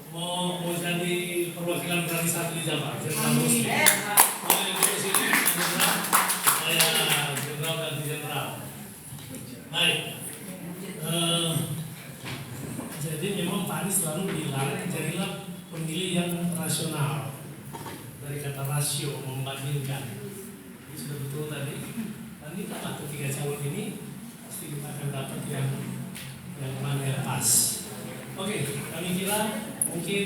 mau jadi perwakilan berani satu di Jabar. Jenderal Rusli. Boleh dulu sini, jenderal. Saya jenderal ganti jenderal. Baik. Jadi memang Pak Anies selalu bilang carilah pemilih yang rasional, dari kata rasio, membandingkan. Ini sudah betul tadi. Dan kita lah ketiga calon ini pasti kita akan dapat yang mana yang pas. Oke, kami kira mungkin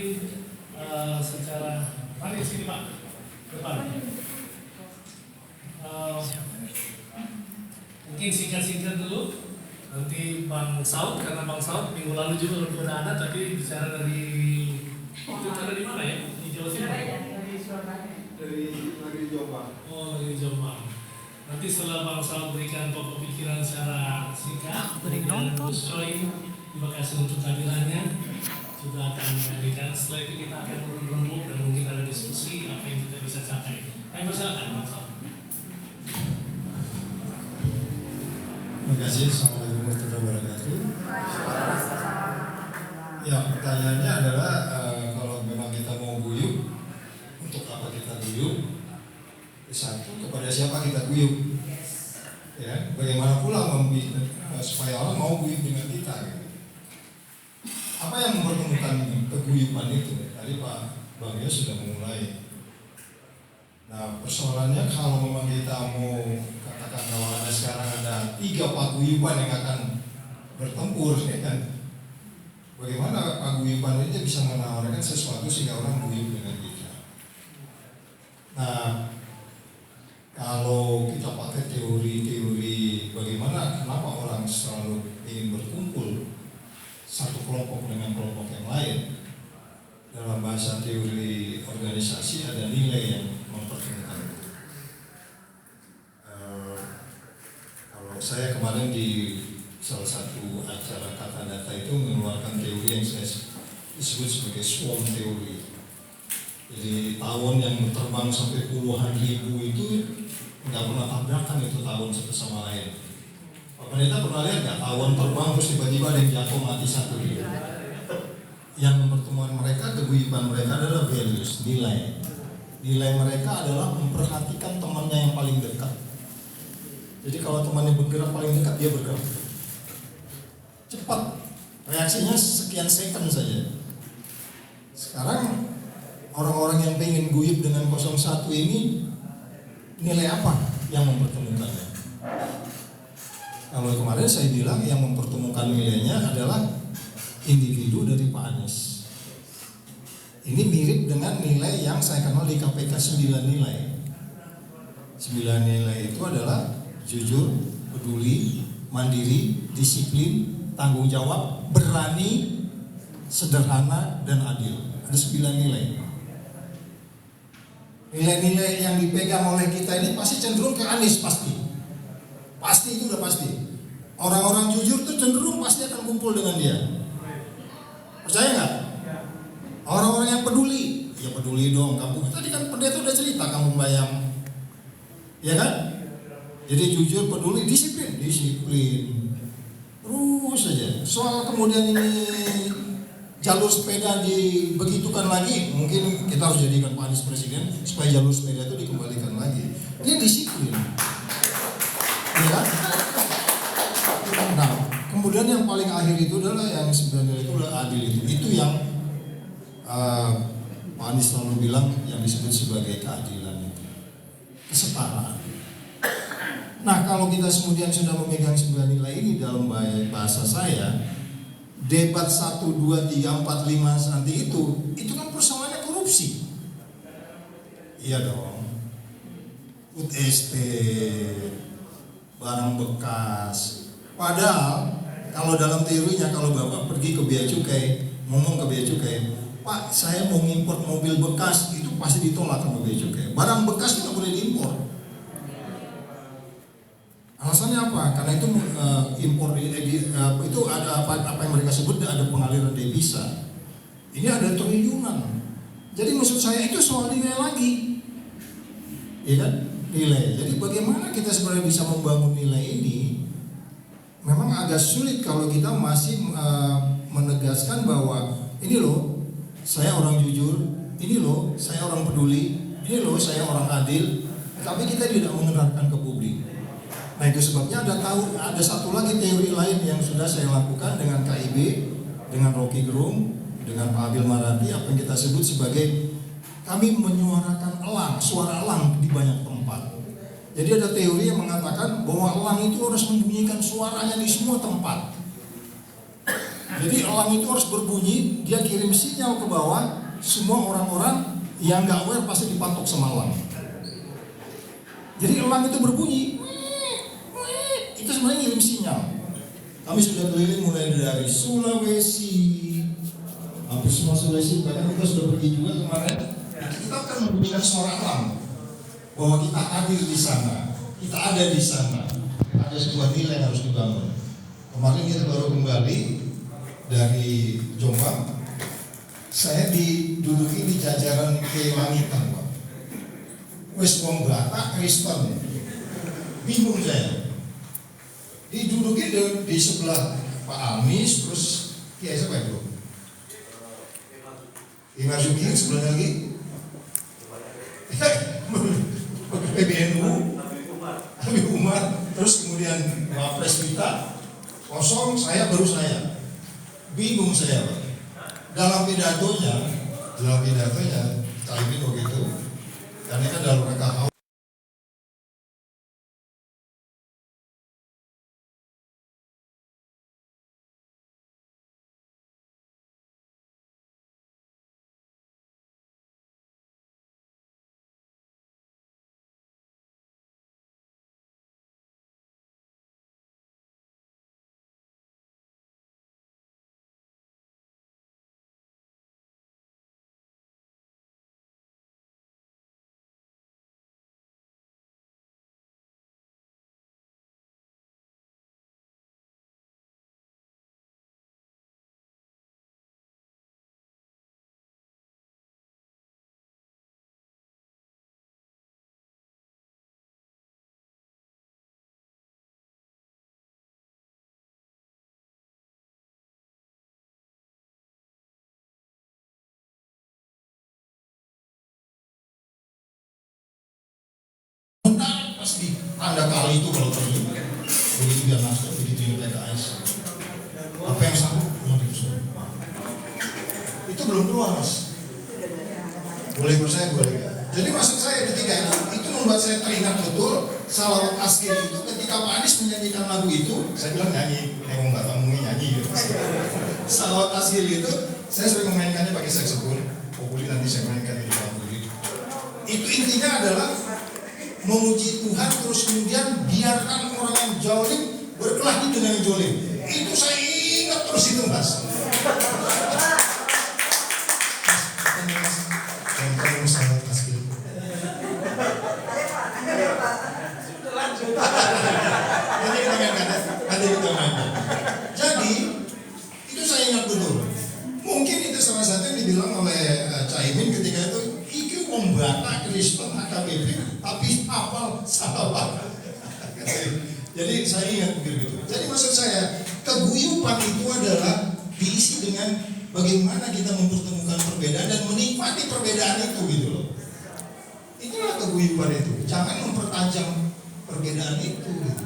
secara mari sini Pak depan. Mungkin singkat-singkat dulu. Nanti Bang Saud, karena Bang Saud minggu lalu juga sudah ada, tapi bicara dari itu dari mana ya? Di Jawa Timur? Dari Jombang. Oh, dari Jombang. Nanti setelah Bang Saud berikan pokok pikiran secara singkat, kemudian Gus Choi terima kasih untuk kehadirannya, juga akan memberikan. Setelah itu kita akan berembuk dan mungkin ada diskusi apa yang kita bisa capai. Kami persilakan Bang Saud. Terima kasih. Assalamualaikum warahmatullahi wabarakatuh. Ya, pertanyaannya adalah kalau memang kita mau guyup, untuk apa kita guyup? Satu, kepada siapa kita guyup? Ya, bagaimana pula supaya orang mau guyup dengan kita gitu. Apa yang mempertemukan keguyupan itu? Tadi Pak Bagio sudah memulai. Nah, persoalannya kalau memang kita mau katakan bahwa sekarang ada 3 paguyuban yang akan bertempur, ya kan? Bagaimana paguyuban ini bisa menawarkan sesuatu sehingga orang guyup dengan kita? Nah, kalau kita pakai teori-teori bagaimana kenapa orang selalu ingin berkumpul satu kelompok dengan kelompok yang lain, dalam bahasa teori organisasi ada nilai yang mempertemukan. Kalau saya kemarin di salah satu acara kata data itu mengeluarkan teori yang saya disebut sebagai swarm teori. Jadi tawon yang terbang sampai puluhan ribu itu nggak pernah tabrakan itu tawon satu sama lain. Pak Pendeta pernah lihat nggak tawon terbang terus tiba-tiba ada yang jatuh mati satu gitu? Yang pertemuan mereka, keguyuban mereka adalah values, nilai. Nilai mereka adalah memperhatikan temannya yang paling dekat. Jadi kalau temannya bergerak paling dekat, dia bergerak cepat, reaksinya sekian second saja. Sekarang orang-orang yang pengen guyup dengan 01 ini, nilai apa yang mempertemukannya? Kalau kemarin saya bilang yang mempertemukan nilainya adalah individu dari Pak Anies. Ini mirip dengan nilai yang saya kenal di KPK 9 nilai. 9 nilai itu adalah jujur, peduli, mandiri, disiplin, tanggung jawab, berani, sederhana, dan adil. Ada 9 nilai. Nilai-nilai yang dipegang oleh kita ini pasti cenderung ke Anies, pasti. Pasti, itu udah pasti. Orang-orang jujur tuh cenderung pasti akan kumpul dengan dia. Percaya nggak? Orang-orang yang peduli, ya peduli dong kampung. Tadi kan pendeta udah cerita kampung Bayam, ya kan? Jadi jujur, peduli, disiplin, terus saja. Soal kemudian ini jalur sepeda dibegitukan lagi, mungkin kita harus jadikan Pak Anies presiden supaya jalur sepeda itu dikembalikan lagi. Dia disiplin, ya kan? Nah, kemudian yang paling akhir itu adalah yang sebenarnya itu adalah adil itu yang Pak Anies selalu bilang yang disebut sebagai keadilan itu, kesetaraan. Nah, kalau kita kemudian sudah memegang 9 nilai ini dalam bahasa saya, debat 1, 2, 3, 4, 5 nanti itu kan persoalannya korupsi. Iya dong. Food estate, barang bekas. Padahal kalau dalam teorinya kalau Bapak pergi ke Bea Cukai, ngomong ke Bea Cukai, Pak, saya mau ngimpor mobil bekas, itu pasti ditolak sama Bea Cukai. Barang bekas itu nggak boleh diimpor. Alasannya apa? Karena itu impor itu ada apa yang mereka sebut ada pengaliran devisa. Ini ada triliunan. Jadi maksud saya itu soal nilai lagi, ya kan? Nilai. Jadi bagaimana kita sebenarnya bisa membangun nilai ini? Memang agak sulit kalau kita masih menegaskan bahwa ini loh, saya orang jujur, ini loh, saya orang peduli, ini loh, saya orang adil. Tapi kita tidak mengenalkan ke publik. Nah, itu sebabnya ada satu lagi teori lain yang sudah saya lakukan dengan KIB, dengan Rocky Gerung, dengan Pak Abil Marati, apa yang kita sebut sebagai kami menyuarakan elang, suara elang di banyak tempat. Jadi ada teori yang mengatakan bahwa elang itu harus membunyikan suaranya di semua tempat. Jadi elang itu harus berbunyi, dia kirim sinyal ke bawah, semua orang-orang yang nggak aware pasti dipatok sama elang. Jadi elang itu berbunyi, itu sebenarnya ngirim sinyal. Kami sudah keliling mulai dari Sulawesi, hampir semua Sulawesi, bahkan kita sudah pergi juga kemarin. Kita akan membunyikan suara elang bahwa kita hadir di sana, kita ada di sana. Ada sebuah nilai yang harus dibangun. Kemarin kita baru kembali dari Jombang. Saya diduduki di jajaran Kelangitan, Pak. Wes wong Batak Kristen. Bingung saya. Diduduki di sebelah Pak Anies, terus Kiai siapa itu? Imam Zuki sebelah lagi. PBNU, Habib Umar, terus kemudian kemudian Wapres kita kosong, baru saya. Bingung saya, Pak. Dalam pidatonya Caimin begitu, karena kan dalam rangka pas di tanda kali itu kalau terjun begitu dia Nasdem, begitu dia PKS, apa yang sama belum diusul. Itu belum keluar, Mas. Boleh percaya, boleh. Jadi maksud saya ketika itu membuat saya teringat betul salawat askil itu ketika Pak Anies menyanyikan lagu itu, saya bilang nyanyi, nggak tahu mungkin nyanyi gitu. Salawat askil itu saya sering memainkannya pakai saxophone, populi nanti saya mainkan di lagu itu. Itu intinya adalah memuji Tuhan, terus kemudian biarkan orang yang zalim berkelahi dengan yang zalim. Itu saya ingat terus itu, Mas. Yang sangat askil. Nanti kita mainkan. Jadi itu saya ingat betul. Mungkin itu salah satu yang dibilang oleh Caimin ketika itu membantah Kristen HKBP tapi hafal salawat. Jadi saya ingat begitu. Jadi maksud saya keguyuban itu adalah diisi dengan bagaimana kita mempertemukan perbedaan dan menikmati perbedaan itu gitu loh. Itulah keguyuban itu. Jangan mempertajam perbedaan itu. Gitu.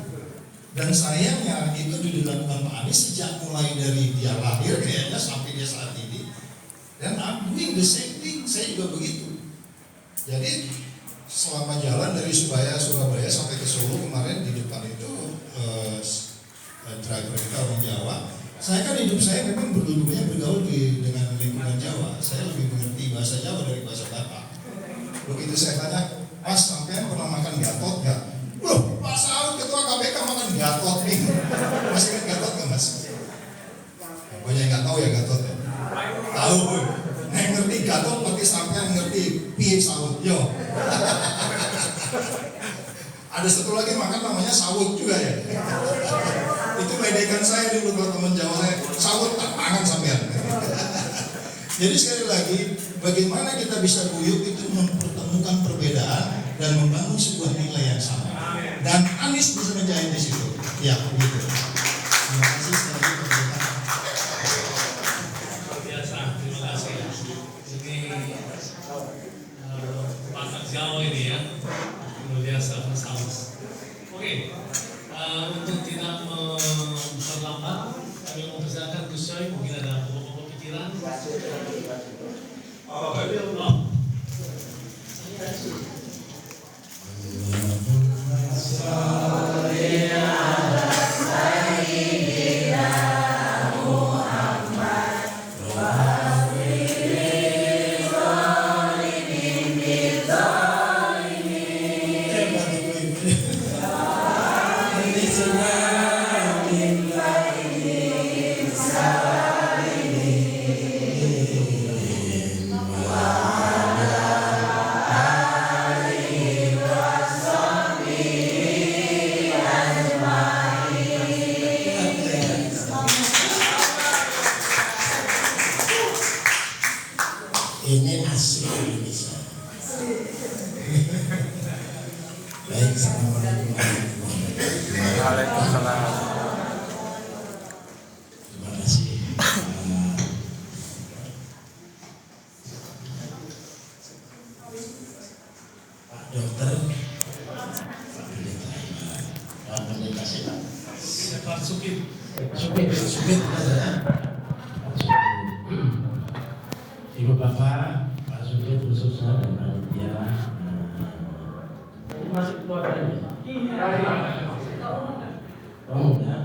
Dan sayangnya itu dilakukan Pak Anies sejak mulai dari dia lahir kayaknya sampai dia saat ini. Dan I'm doing the same thing. Saya juga begitu. Jadi selama jalan dari Surabaya sampai ke Solo kemarin di depan itu driver kita orang Jawa. Saya kan hidup saya memang berdua-duanya bergaul dengan lingkungan Jawa. Saya lebih mengerti bahasa Jawa dari bahasa Batak. Begitu saya tanya, Mas sampean pernah makan gatot nggak? Loh, Pak Saud ketua KPK makan gatot nih. Masih ingat gatot nggak, Mas? Banyak yang nggak tahu ya gatot ya. Tahu. Yang ngerti gatot berarti sampean ngerti piye sawut yo. Ada satu lagi makan namanya sawut juga ya. Itu ledekan saya dulu kalau teman Jawa saya, sawut tak tangan sampean. Jadi sekali lagi, bagaimana kita bisa guyup itu mempertemukan perbedaan dan membangun sebuah nilai yang sama. Dan Anies bisa menjahit di situ. Ya, begitu. Terima kasih sekali lagi. Jawa ini ya, kemudian saus. Oke, untuk tidak memperlambat, kami mempersilakan Gus Coy, mungkin ada pokok pikiran. Pak Supit. Supit Ibu Bapak, Pak Supit khususnya dan panitia masih keluarganya. Oh ya.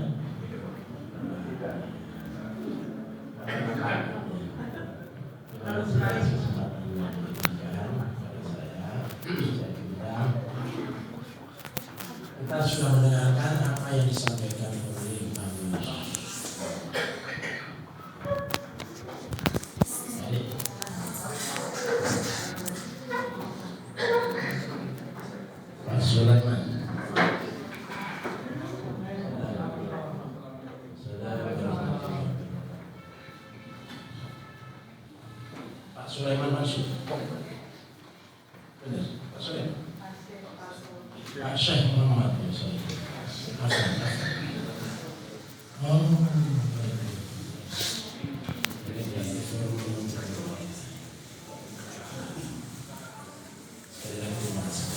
Kita sudah mendengarkan apa yang disampaikan oleh Pak Sulaiman. Pak Sulaiman masuk. Benar, Pak Sulaiman. Pak Syekh Muhammad.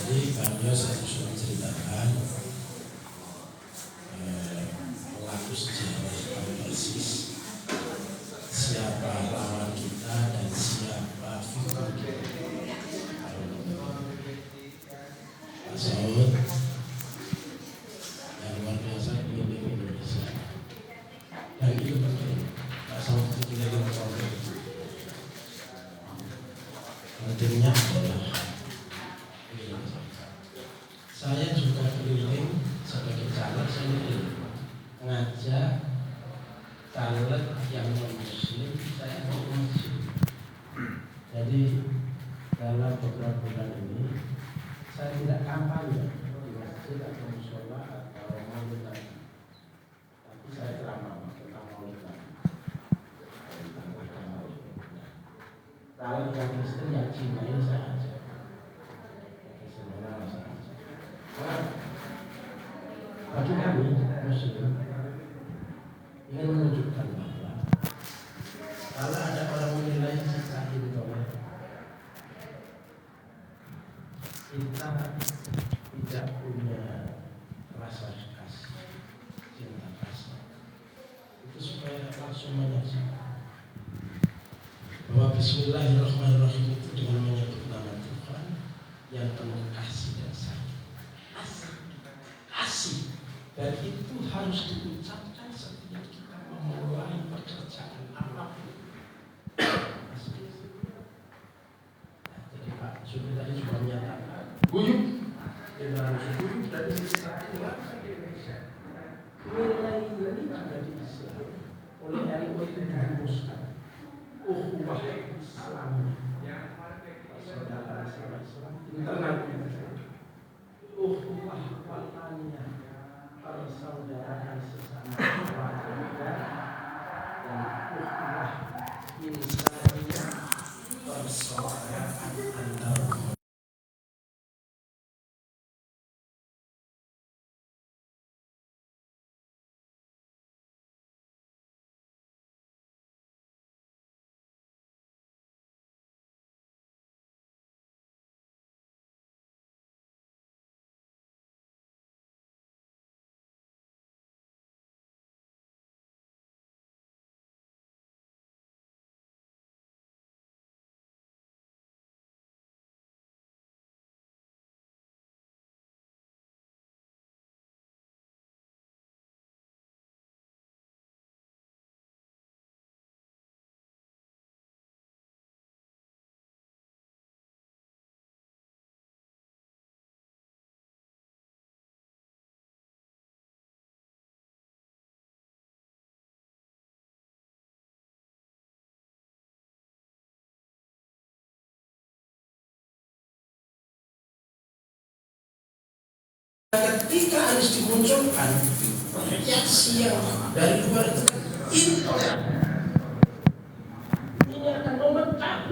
Jadi beliau saya sudah menceritakan pelaku sejarah yang persis siapa lawan kita dan siapa figur kita. Pak Saud yang luar biasa di Indonesia dan itu penting. Pak Saud itu tidak diperlukan. Pentingnya adalah saya juga keliling sebagai caleg, saya ngajak caleg yang non muslim, saya non muslim. Jadi dalam beberapa bulan ini saya tidak kampanye di masjid atau musola atau maulid, tapi saya ceramah tentang maulid, tentang agama. Caleg yang Kristen yang Cina ini saya ajak. Bagi kami Muslim ingin menunjukkan bahwa kalau ada orang menilai kita intoleran, kita tidak punya rasa kasih, cinta kasih, itu supaya langsung menyaksikan bahwa Bismillahirrahmanirrahim itu dengan menyebut nama Tuhan yang penuh kasih dan sayang. Kasih, dan itu harus diucapkan setiap kita memulai pekerjaan apapun. Jadi Pak Supit tadi juga menyatakan guyup, kita harus guyup dari sisi bangsa Indonesia. Nilai-nilai juga di Islam oleh NU itu dirumuskan. Ukhuwah Islam, saudara-saudara Islam internal kita. Ukhuwah wataniyah, persaudaraan sesama keluarga, dan ukhuwah insaniyah, persaudaraan antar umat. Ketika harus dimunculkan reaksi yang dari luar itu ini akan memecah.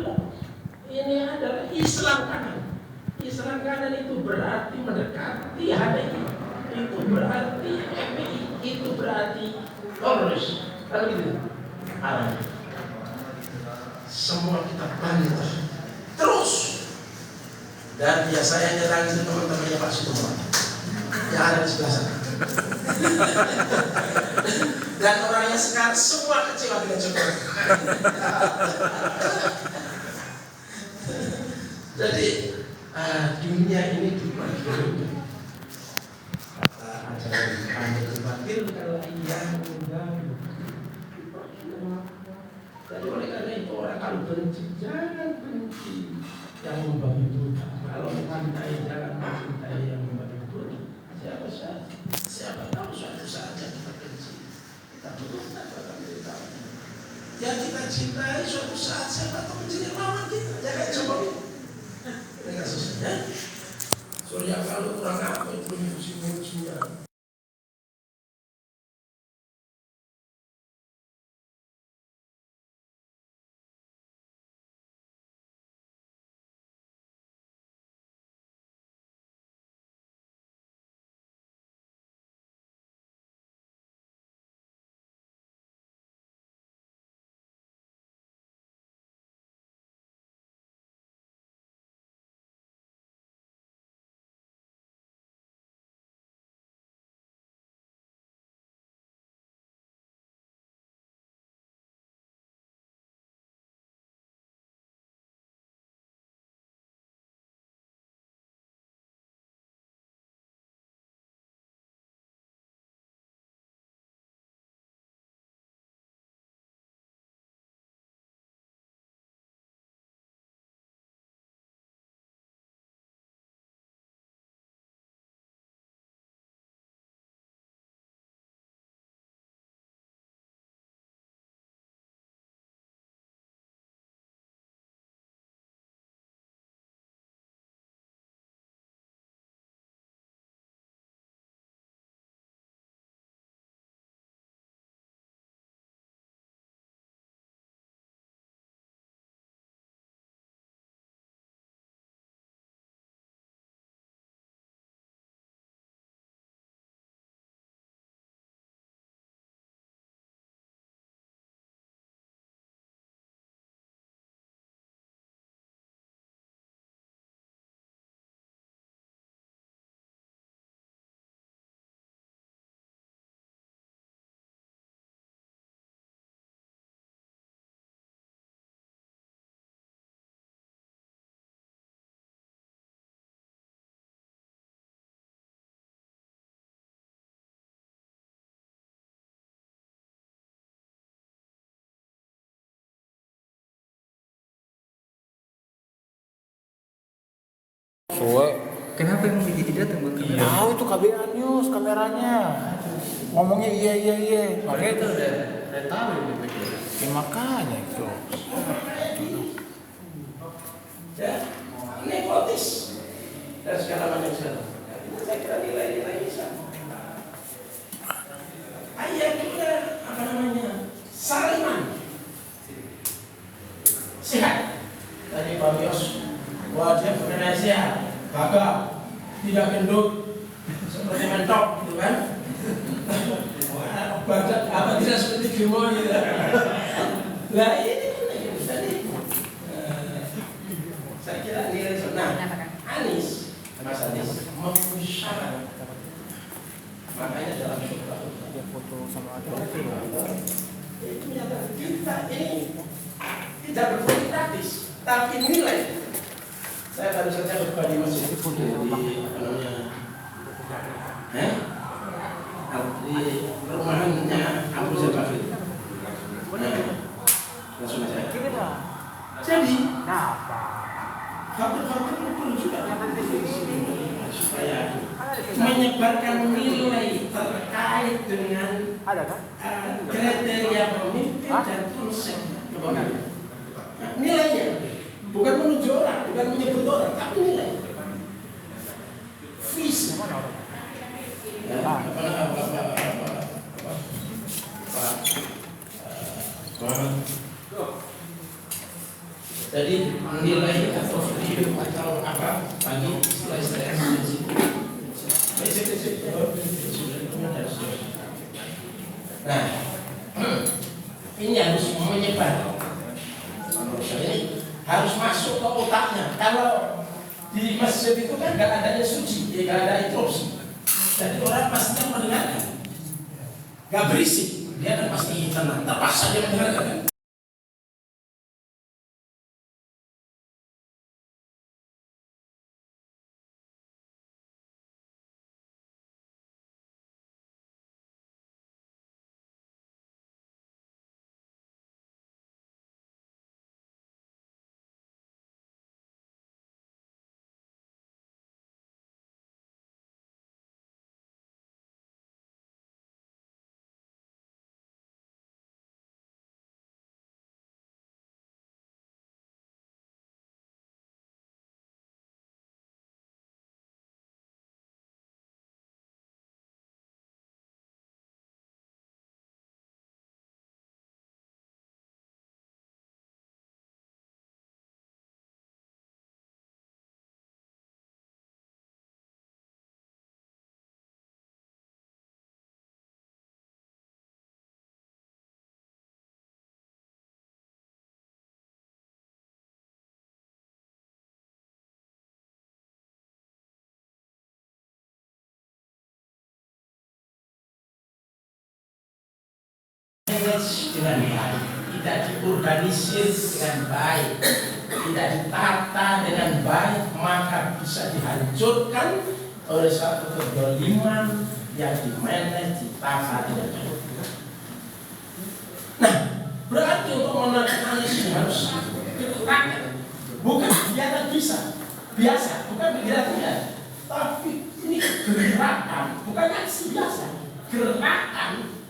Ini adalah Islam kanan. Islam kanan itu berarti mendekati HTI, itu berarti FPI, itu berarti teroris. Kan gitu. Arahnya semua kita bantah terus. Dan ya saya nyerang teman-temannya Pak Sutomo yang ada di sebelah sana. Dan orangnya sekarang semua kecewa dengan Jokowi. Jadi dunia ini dibagi dua. Kata ajaran kami dibagi kalau iya enggak. Jadi oleh karena itu orang kalau benci jangan benci yang membabi buta. Kalau mencintai jangan mencintai yang membabi buta. Siapa tahu suatu saat kita benci. Kita belum akan beritahu. Yang kita cintai suatu saat siapa tahu menjadi lawan kita. Jangan Jokowi. Dengan susahnya. Surya kalau kurang apa itu musim-musimnya. Kenapa emang jadi datang bang? Tahu itu KBA News kameranya. Ngomongnya iya. Makanya itu udah tahu ini. Ya makanya itu. Ya, nepotis dan segala macam segala. Saya kira nilai-nilai bisa. Ayah kita apa namanya? Saliman. Sehat. Tadi Pak Bios, wajah Indonesia, gagah, tidak gendut, seperti mentok, gitu kan? Badan apa tidak seperti Gimo gitu. Lah ini tadi. Saya kira nilai nah, Anies, Mas Anies memenuhi syarat. Makanya dalam surga dia foto sama itu nyata kita ini tidak berpolitik praktis, tapi nilai. Saya baru saja berbuat di masjid di apa namanya, di perumahannya Abu Zabafir. Langsung aja. Jadi, faktor-faktor perlu juga supaya menyebarkan nilai terkait dengan kriteria pemimpin dan konsep kepemimpinan. Nilainya bukan menuju orang, bukan menyebut orang, tapi nilai. Visi. Jadi nilai atau hidup atau apa bagi istilah-istilah nah, ini harus menyebar. Menurut saya harus masuk ke otaknya. Kalau di masjid itu kan nggak adanya suci, nggak ada interupsi. Jadi orang pasti mendengarkan. gak berisik, dia kan pasti tenang. Terpaksa dia mendengarkan. Dengan baik, tidak diorganisir dengan baik, tidak ditata dengan baik, maka bisa dihancurkan oleh satu kedoliman yang dimanage, ditata dengan baik. Nah, berarti untuk menangani ini harus dikerahkan, bukan kegiatan biasa, bukan kegiatan tapi ini gerakan, bukan aksi biasa, gerakan.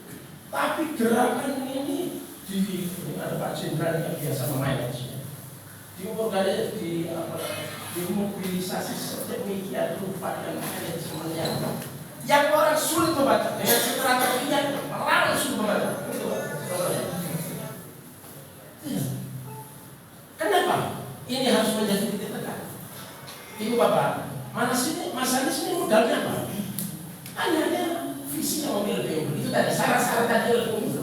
Tapi gerakan ini ada Pak Jenderal yang biasa memanage, dimobilisasi sedemikian rupa dan manajemennya yang orang sulit membaca dengan strateginya langsung membaca. Kenapa? Ini harus menjadi titik tekan. Ibu Bapak, Mas Anies ini modalnya apa? Hanya visinya mobil BMW itu tadi syarat-syarat tadi itu,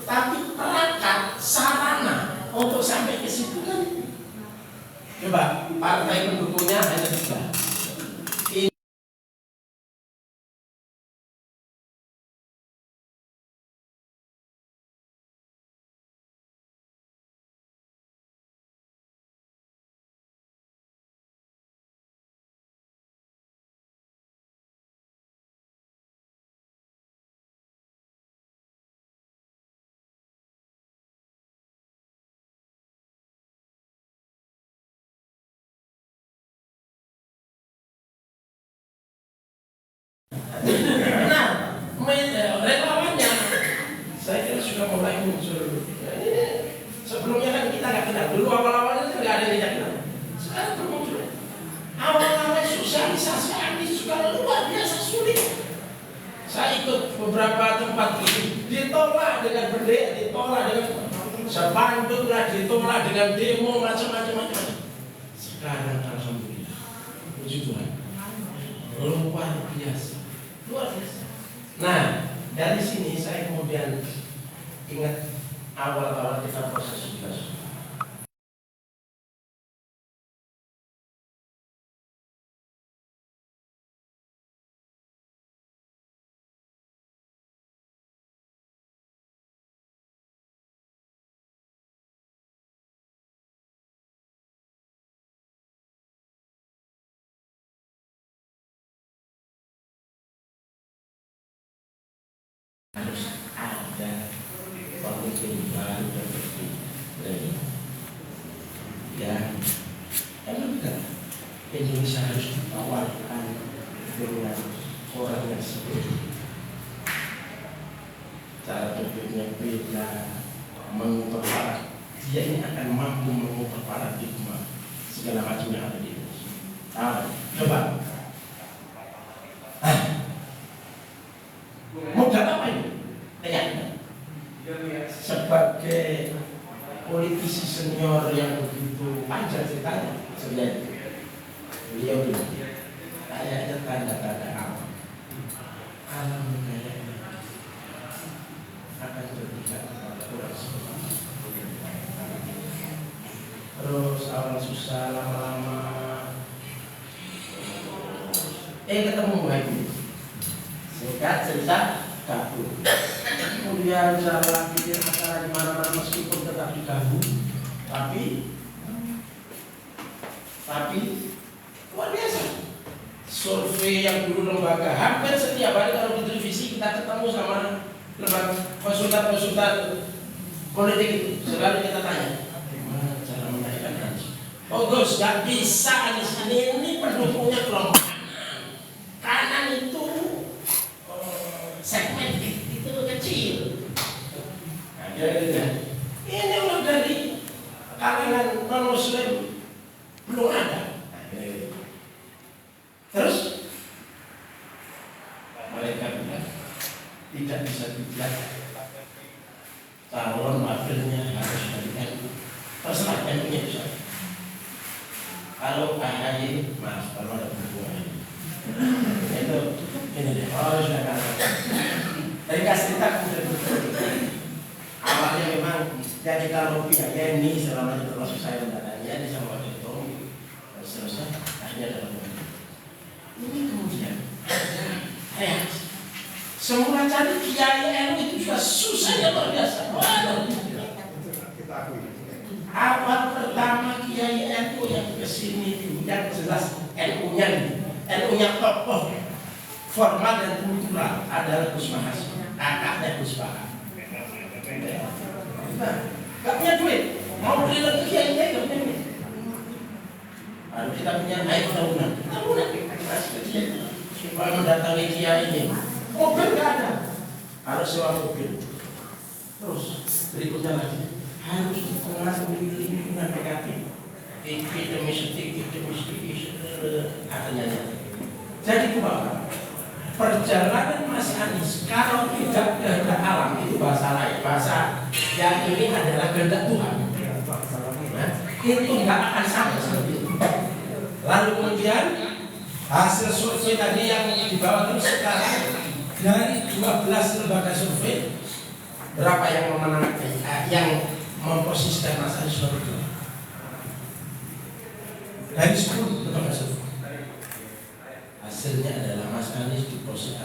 tapi perangkat sarana untuk sampai ke situ kan. Coba partai pendukungnya hanya 3. Nah, relawannya saya kira sudah mulai muncul. Sebelumnya kan kita nggak kenal. Dulu awal-awalnya nggak ada yang kenal. Sekarang bermuncul. Awal-awal sosialisasi Anies juga luar biasa sulit. Saya ikut beberapa tempat ini, ditolak dengan bendera, ditolak dengan sepanduk lah, ditolak dengan demo macam-macam. Sekarang alhamdulillah, puji Tuhan, luar biasa. Nah, dari sini saya kemudian ingat awal-awal kita proses tugas. Harus ada pemimpin baru dan berani. Ya, emang benar. Indonesia harus ditawarkan dengan orang yang seperti cara berpikirnya beda, memperparah. Dia ini akan mampu mengubah paradigma segala macam yang ada di Indonesia. Coba. Modal apa ini? Sebagai politisi senior yang begitu panjang ceritanya, sebenarnya beliau bilang kayaknya tanda-tanda alam kayaknya akan berpihak kepada orang seperti itu. Terus awal susah, lama-lama ketemu lagi. Singkat cerita kabur. kemudian cara bikin acara di mana-mana meskipun tetap diganggu, tapi luar biasa. Survei yang dulu lembaga, hampir setiap hari kalau di televisi kita ketemu sama lembaga konsultan politik itu, selalu kita tanya gimana cara menaikkan Anies. Oh Gus, gak bisa Anies ini pendukungnya kelompok kanan itu segmented itu kecil. Nah, ini orang dari kalangan non Muslim belum ada. Terus mereka bilang tidak bisa dibilang calon wakilnya harus dari NU. Terserah NU-nya bisa. Kalau AHY, maaf kalau ada hubungan itu ini deh. Oh sudah kan. Dari kasih tak awalnya memang jadi kalau pihak ini selama itu termasuk saya mendatangnya di sama wakil itu seterusnya akhirnya dalam ini kemudian reaksi. Semula cari kiai NU itu juga susahnya luar biasa. Awal pertama kiai NU yang kesini yang jelas NU-nya tokoh formal dan kultural adalah Gus Mahas, kakaknya Gus Bahar. Gak punya duit, mau beli lagi kiai gak punya duit. Lalu kita punya naik tahunan masih kecil supaya mendatangi kiai ini. Mobil gak ada, harus sewa mobil. Terus berikutnya lagi harus mengambil lingkungan negatif, katanya. Jadi itu Bapak, perjalanan Mas Anies kalau tidak kehendak alam itu bahasa lain, bahasa yang ini adalah kehendak Tuhan. Nah, itu nggak akan sampai seperti itu. Lalu kemudian hasil survei tadi yang dibawa terus sekarang dari 12 lembaga survei berapa yang memenangkan, yang memposisikan Mas Anies sebagai dari 10 lembaga survei. Hasilnya adalah Mas Anies di posisi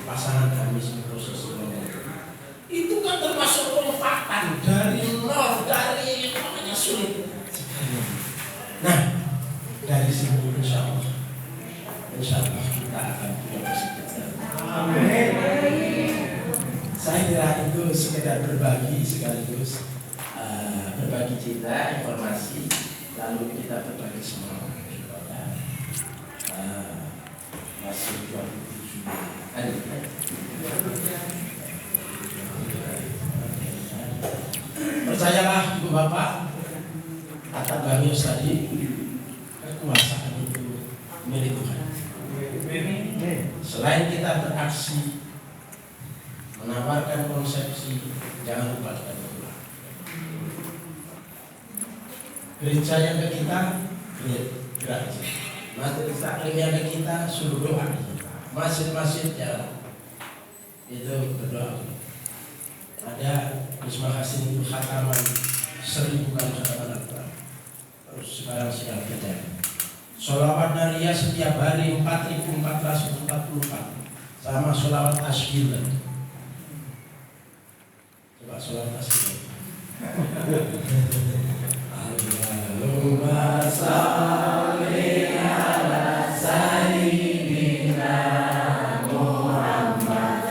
pasangan kami di posisi nomor. Itu kan termasuk lompatan dari nol, dari namanya sulit. Nah, dari sini insya Allah kita akan punya kesempatan. Amin. Saya kira itu sekedar berbagi sekaligus berbagi cerita, informasi, lalu kita berbagi semangat kepada masih 27 hari. Percayalah Ibu Bapak, kata Bang Yos tadi, kekuasaan itu milik Tuhan. Selain kita beraksi menawarkan konsepsi, jangan lupa kita berdoa. Gereja yang ke kita, gereja. Majelis taklim yang ke kita, suruh doa. Masjid-masjid jalan, itu berdoa. Ada Gus Mahasin itu khataman 1000 kali khataman Al-Quran. Terus sekarang sedang berjalan. Sholawat Nariyah setiap hari 4444 sama sholawat Asgil. Coba sholawat Asgil. Allahumma sholli ala sayyidina Muhammad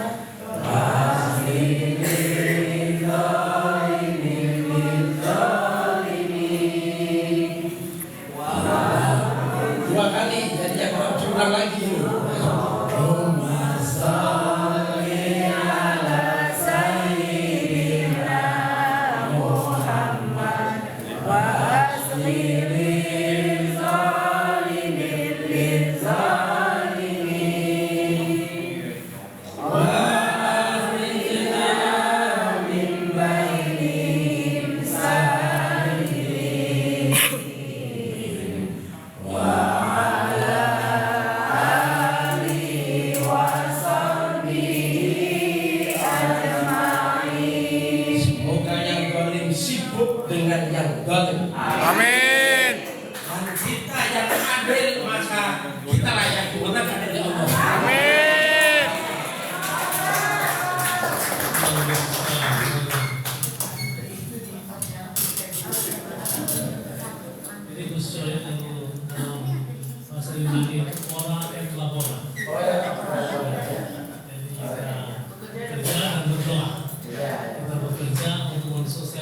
dua kali, jadi yang orang ulang lagi. Allahumma sholli ala sayyidina Muhammad wa asli lil zalimin lil zalimin wa akhrijna min bainihim salimin wa dengan yang zalim. Amin. Dan kita yang adil, maka kita layak digunakan oleh Allah. Amin.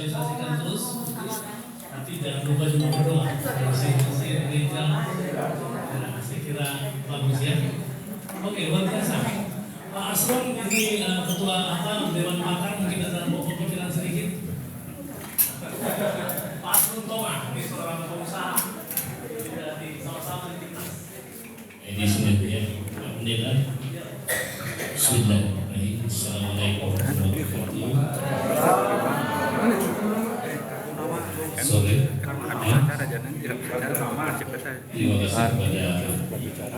sosialisasikan terus. Tapi jangan lupa juga berdoa. Saya kira bagus ya. Oke, luar biasa. Pak Asron ini ketua Dewan Pakar, mungkin ada pemikiran sedikit. Pak Asron Toma, ini seorang pengusaha di sama-sama di Timnas. Ini sudah ya, Pak Pendeta. Sudah. Assalamualaikum warahmatullahi wabarakatuh. Sore. Terima kasih kepada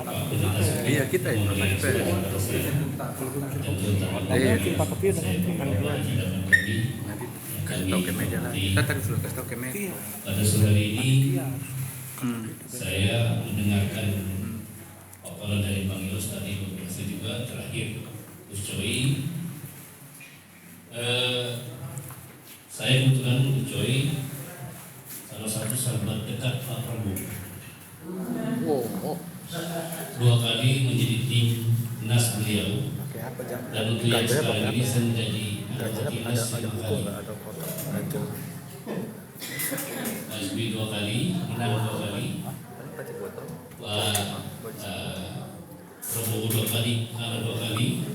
Pak Pendeta. Iya, kita yang pada sore hari ini saya mendengarkan paparan dari Bang Yos tadi, beberapa juga terakhir Gus Coy. Saya kebetulan Gus Coy salah satu sahabat dekat Pak Prabowo. Dua kali menjadi tim nas beliau, dan untuk yang sekarang ini saya menjadi anggota timnas 5 kali. SB 2 kali, Minang 2 kali, Prabowo 2 kali, Kala 2 kali,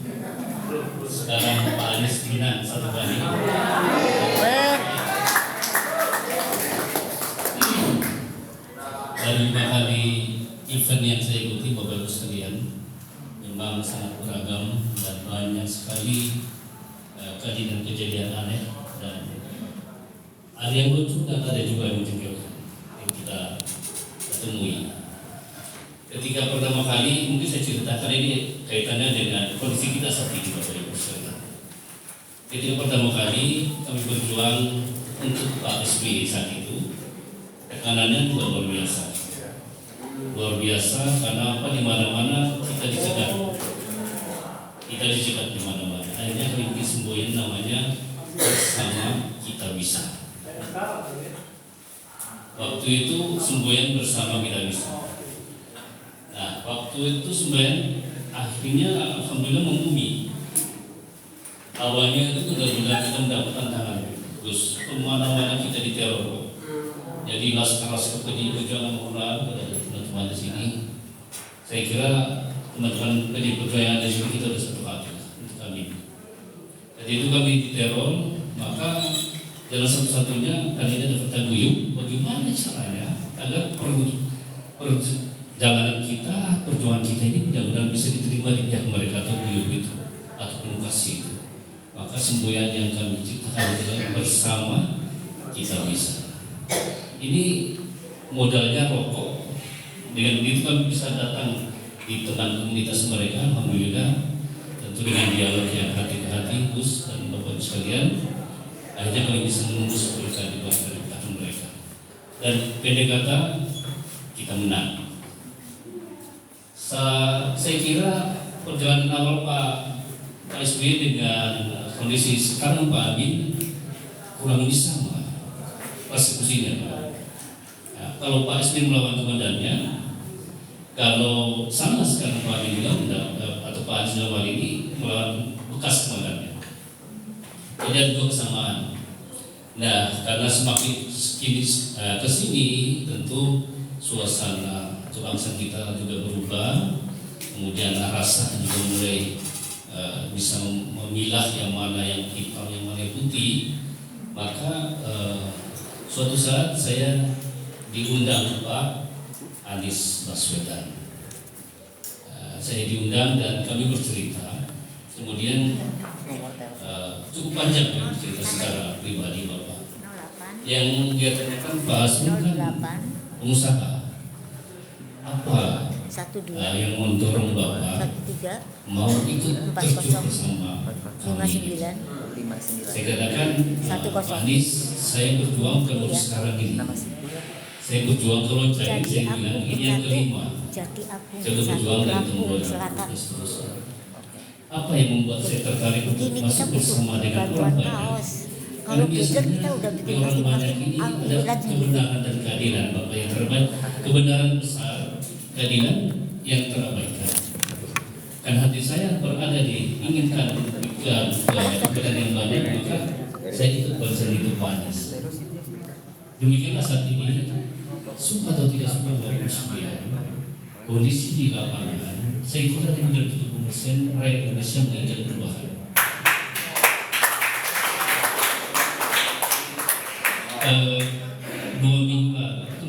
sekarang Pak Anies Minang 1 kali. Dan 5 kali event yang saya ikuti, Bapak Ibu sekalian, memang sangat beragam dan banyak sekali kejadian aneh, dan ada yang lucu dan ada juga yang menjengkelkan yang kita temui. Ketika pertama kali, mungkin saya ceritakan ini kaitannya dengan kondisi kita saat ini, Bapak Ibu sekalian. Ketika pertama kali kami berjuang untuk Pak SBY saat itu, tekanannya juga luar biasa. Luar biasa karena apa, di mana-mana kita dicegat. Kita dicegat di mana-mana. Akhirnya kami bikin semboyan namanya Bersama Kita Bisa. Waktu itu semboyan Bersama Kita Bisa. Nah, waktu itu semboyan akhirnya alhamdulillah membumi. Awalnya itu benar-benar kita mendapat tantangan. Terus kemana-mana kita diteror. Jadi laskar-laskar PDI Perjuangan Murah pada teman-teman di sini. Saya kira teman-teman PDI Perjuangan di sini kita sudah satu hati untuk kami. Jadi itu kami diteror, maka jalan satu-satunya kali ini ada bertanggung bagaimana caranya agar perjalanan kita, perjuangan kita ini benar-benar bisa diterima di pihak mereka atau beliau itu ataupun kasih itu. Maka semboyan yang kami ciptakan adalah Bersama Kita Bisa. Ini modalnya rokok. Dengan begitu kami bisa datang di tengah komunitas mereka, alhamdulillah. Tentu dengan dialog yang hati ke hati, Gus dan Bapak sekalian, akhirnya kami bisa menembus mereka di belakang mereka. Dan pendek kata, kita menang. Saya kira perjalanan awal Pak SBY dengan kondisi sekarang Pak Amin kurang lebih sama persekusinya, Pak. Nah, kalau Pak SBY melawan komandannya, kalau sama sekarang Pak Amin atau Pak Anies dalam hal ini melawan bekas komandannya, jadi ada dua kesamaan. Nah, karena semakin kesini tentu suasana kebangsaan kita juga berubah, kemudian rasa juga mulai bisa memilah yang mana yang hitam, yang mana yang putih. Maka suatu saat saya diundang Pak Anies Baswedan. Saya diundang dan kami bercerita. Kemudian cukup panjang ya cerita secara pribadi Bapak. Yang dia tanyakan Pak Asmi kan pengusaha. Apa yang mendorong Bapak mau ikut terjun bersama kami? Saya katakan Pak Anies, saya berjuang kalau sekarang ini. Saya berjuang kalau saya bilang ini yang kelima. Saya berjuang dari tahun 2000. Apa yang membuat saya tertarik untuk masuk bersama dengan orang banyak? Karena biasanya di orang banyak ini ada kebenaran dan keadilan, Bapak, yang terbaik, kebenaran besar, keadilan yang terabaikan. Kan hati saya berada diinginkan kebenaran yang banyak, maka saya ikut bersama itu Pak Anies. Demikianlah saat ini, suka atau tidak suka Bapak sekalian, kondisi di lapangan, saya kira tidak 70% rakyat Indonesia menginginkan perubahan.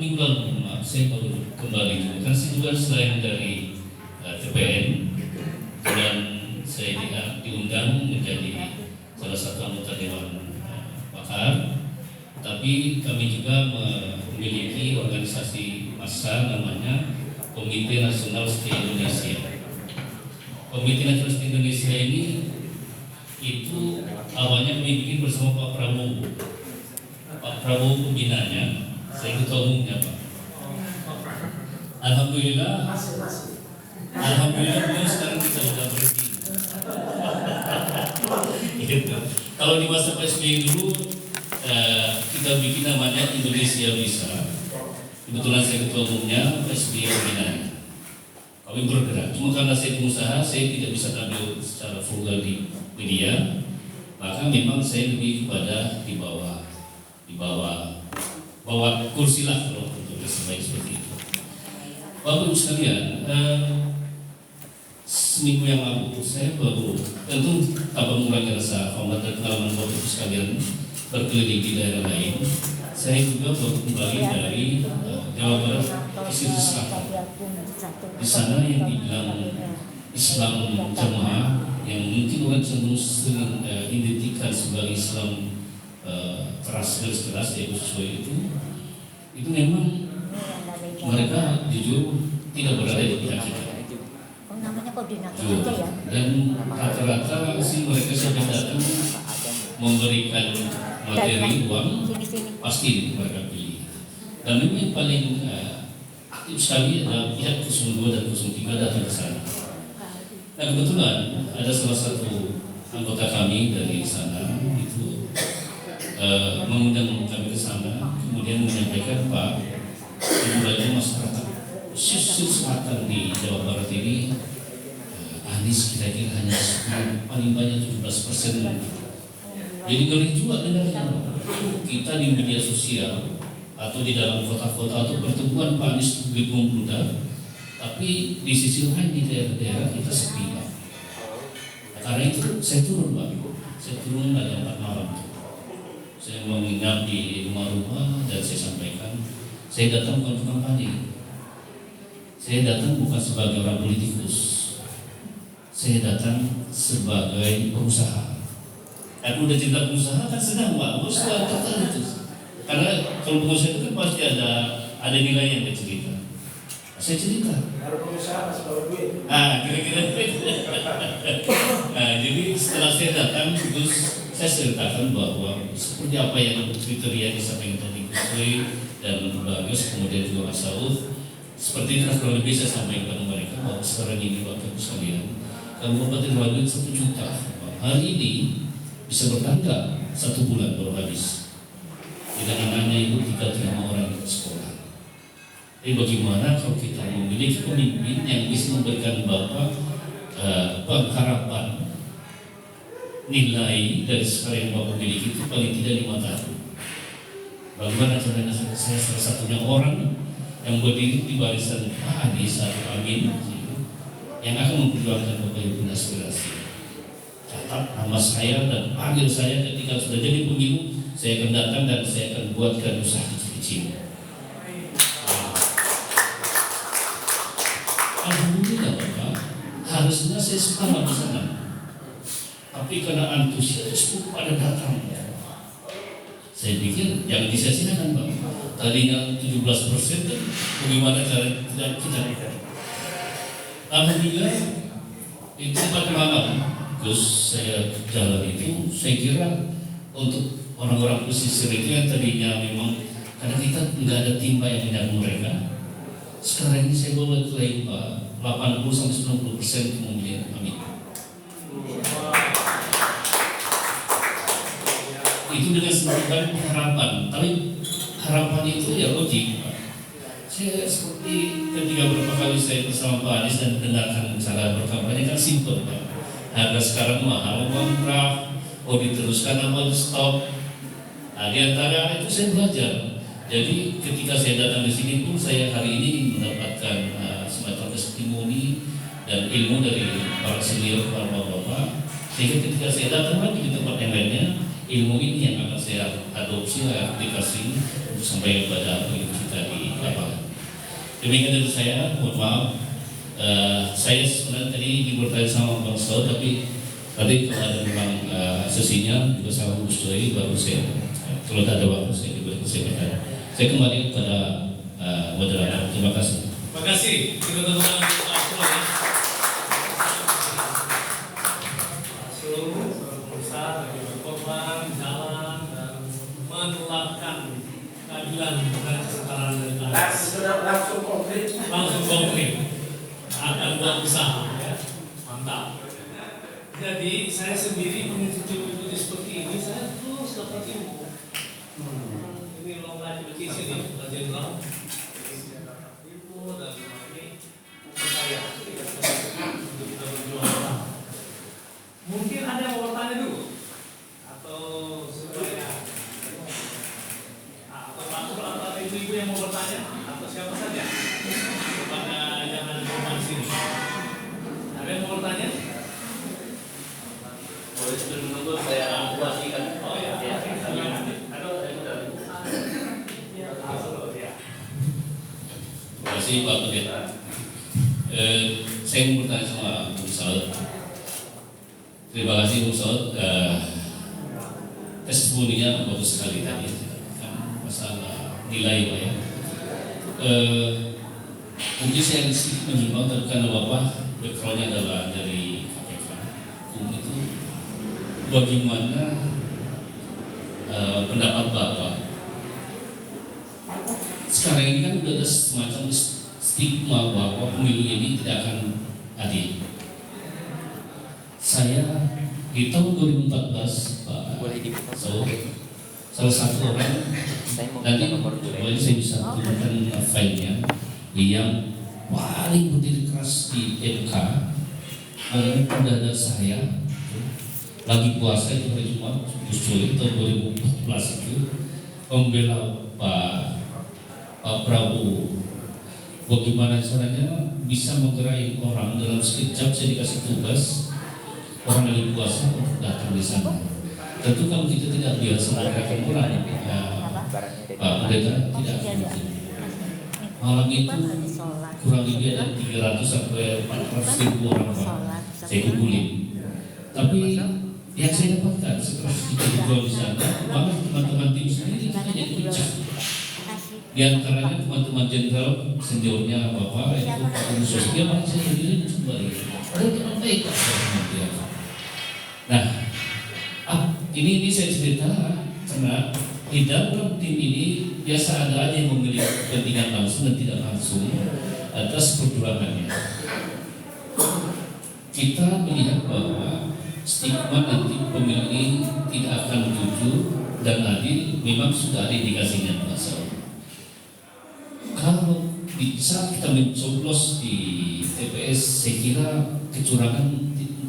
Minggu lalu saya baru kembali juga, karena saya juga selain dari TPN dan saya diundang menjadi salah satu anggota Dewan Pakar, tapi kami juga memiliki organisasi massa namanya Komite Nasional Setia Indonesia. Komite Nasional Setia Indonesia ini itu awalnya kami bikin bersama Pak Prabowo. Pak Prabowo pembinanya, saya ketua umumnya Pak. Alhamdulillah beliau sekarang kita sudah berhenti. Gitu. Kalau di masa PSBY dulu kita bikin namanya Indonesia Bisa. Kebetulan saya ketua umumnya, PSBY pembinanya. Kami bergerak. Cuma karena saya pengusaha, saya tidak bisa tampil secara vulgar di media. Maka memang saya lebih kepada di bawah kursi lah kalau untuk sebaik seperti itu. Bapak Ibu sekalian, seminggu yang lalu saya baru tentu tanpa mengurangi rasa hormat dan pengalaman Bapak Ibu sekalian berkeliling di daerah lain. Saya juga baru kembali dari Jawa Barat, pesisir selatan. Di sana yang dibilang Islam jamaah yang mungkin orang cenderung sering identikan sebagai Islam keras yaitu sesuai itu memang mereka jujur tidak berada di pihak kita. Namanya koordinator aja ya. Dan rata-rata sih mereka sudah datang memberikan materi uang pasti mereka pilih. Dan memang yang paling aktif sekali adalah pihak 02 dan 03 datang ke sana. Nah kebetulan ada salah satu anggota kami dari sana itu mengundang kami ke sana, kemudian menyampaikan Pak, Ibu Raja masyarakat pesisir selatan di Jawa Barat ini Anies kira-kira hanya paling banyak 17%. Jadi ngeri juga dengarnya. Kita di media sosial atau di dalam kota-kota atau pertemuan Pak Anies begitu membludak, tapi di sisi lain di daerah-daerah kita sepi. Karena itu saya turun Pak, saya turun pada 4 malam. Saya menginap di rumah-rumah dan saya sampaikan, saya datang bukan untuk kampanye. Saya datang bukan sebagai orang politikus. Saya datang sebagai pengusaha. Aku udah cerita pengusaha kan senang Pak, bos itu. Karena kalau pengusaha itu kan pasti ada nilai yang dia cerita. Saya cerita. Baru pengusaha masih bawa duit. Kira-kira. Jadi setelah saya datang terus saya ceritakan bahwa seperti apa yang kriteria disampaikan tadi Kusui dan Bagus kemudian juga Mas Saud, seperti itu kurang lebih saya sampaikan kepada mereka bahwa sekarang ini Bapak Ibu sekalian, Kabupaten Bandung 1 juta hari ini bisa bertangga 1 bulan baru habis. Dengan anaknya itu 3-5 orang di sekolah. Jadi bagaimana kalau kita memiliki pemimpin yang bisa memberikan Bapak pengharapan nilai dari sekarang yang Bapak miliki itu paling tidak 5 tahun. Bagaimana caranya saya salah satunya orang yang berdiri di barisan Pak Anies atau Amin yang akan memperjuangkan Bapak Ibu aspirasi. Catat nama saya dan panggil saya ketika sudah jadi pemilu, saya akan datang dan saya akan buatkan usaha kecil-kecil. Alhamdulillah Bapak, harusnya saya semangat di sana. Tapi karena antusiasme pada datang, saya pikir jangan disia-siakan Pak. Tadinya 17% kan, bagaimana cara kita? Alhamdulillah itu 4 malam terus saya jalan itu, saya kira untuk orang-orang pesisir itu yang tadinya memang karena kita nggak ada timba yang menyambung mereka. Sekarang ini saya bawa klaim Pak 80-90% kemudian amin. Itu dengan sedikit harapan, tapi harapan itu ya logik Pak. Saya seperti ketika beberapa kali saya bersama Pak Anies dan mendengarkan cara berkampanye kan simpel Pak. Harga sekarang mahal, kontrak, mau diteruskan atau di stop. Nah di antara itu saya belajar Jadi ketika saya datang di sini pun saya hari ini mendapatkan semacam testimoni dan ilmu dari para senior, para bapak-bapak. Sehingga ketika saya datang lagi di tempat yang lainnya, ilmu ini yang akan saya adopsi, saya aplikasi untuk sampai kepada pengikut kita di lapangan. Demikian dari saya, mohon maaf. Saya sebenarnya tadi bertanya sama Bang Saud, tapi tadi kalau ada memang sesinya juga sama Gus Doi, baru saya kalau tak ada waktu saya juga saya bertanya. Saya kembali kepada moderator. Terima kasih. Terima kasih. Kita teman-teman ya. Seluruh pemirsa bagi berkorban, jalan dan menerapkan keadilan dan kesetaraan dari atas. Langsung konkret. Langsung konkret. Akan buat usaha ya. Mantap. Jadi saya sendiri mengikuti seperti ini, saya terus dapat ilmu. Ini long life education ini, Pak Jenderal. Ilmu dan ini buku saya. Untuk kita berjuang. Mungkin ada yang mau bertanya dulu, atau supaya atau Pak Sur atau ibu-ibu yang mau bertanya, atau siapa saja kepada yang ada di rumah sini. Ada yang mau bertanya? Boleh sebelum menunggu saya akuasikan. Oh ya, Terima kasih Pak Pendeta. Saya mau bertanya sama Bung Saud. Terima kasih Bung Saud. Testimoninya bagus sekali tadi. Masalah nilai Pak ya. Mungkin saya sedikit menyimpang karena Bapak backgroundnya adalah dari KPK. Itu bagaimana pendapat Bapak? Sekarang ini kan sudah ada semacam stigma bahwa pemilu ini tidak akan adil. Saya di tahun 2014 Pak salah satu orang nanti boleh saya bisa tunjukkan filenya yang paling berdiri keras di MK mengumumkan dada saya lagi puasa itu hari Jumat Gus Doi tahun 2014 itu membela Pak Prabowo. Bagaimana caranya bisa menggerai orang dalam sekejap saya dikasih tugas orang lagi puasa untuk datang di sana. Tentu kalau kita tidak biasa menggerakkan orang, Pak Pendeta tidak mungkin. Malam itu kurang lebih ada 300 sampai 400 ribu orang Pak saya kumpulin. Tapi yang saya dapatkan setelah kita berjuang di sana, malah teman-teman tim sendiri hanya pecah. Di antaranya teman-teman jenderal seniornya Bapak itu Pak Yusuf, dia malah saya sendiri kembali. Ada teman baik Pak saya. Nah, ini saya cerita karena di dalam tim ini biasa ada aja yang memiliki kepentingan langsung dan tidak langsung atas perjuangannya. Kita melihat bahwa stigma nanti pemilu ini tidak akan jujur dan adil memang sudah ada indikasinya Pak Saud. Kalau bisa kita mencoblos di TPS, saya kira kecurangan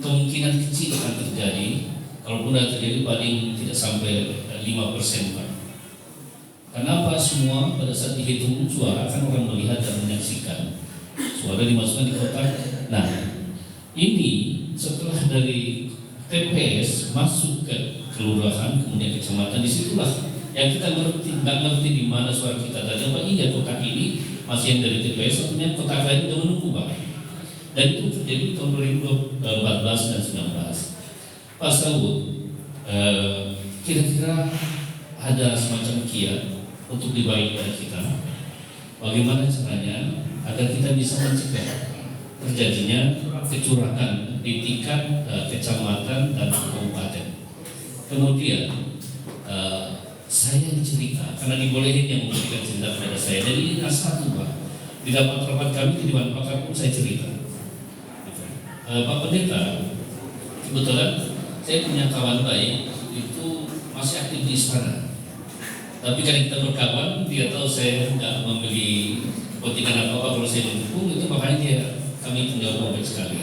kemungkinan kecil akan terjadi. Kalaupun ada terjadi paling tidak sampai 5% Pak. Kenapa semua pada saat dihitung suara kan orang melihat dan menyaksikan suara dimasukkan di kotak. Nah, ini setelah dari TPS masuk ke kelurahan kemudian kecamatan, disitulah yang kita nggak ngerti di mana suara kita tadi. Apa iya kotak ini masih yang dari TPS, artinya kotak lain sudah menunggu Pak. Dan itu terjadi tahun 2014 dan 2019. Pak Saud, kira-kira ada semacam kiat untuk dibaik pada kita. Bagaimana caranya agar kita bisa mencegah terjadinya kecurangan di tingkat kecamatan dan kabupaten. Kemudian saya cerita karena dibolehin yang memberikan cerita kepada saya. Dan ini satu Pak. Di rapat kami di Dewan Pakar pun saya cerita. Pak Pendeta, kebetulan saya punya kawan baik itu masih aktif di istana. Tapi karena kita berkawan, dia tahu saya tidak membeli kepentingan apa-apa kalau saya didukung, itu makanya kami punya baik sekali.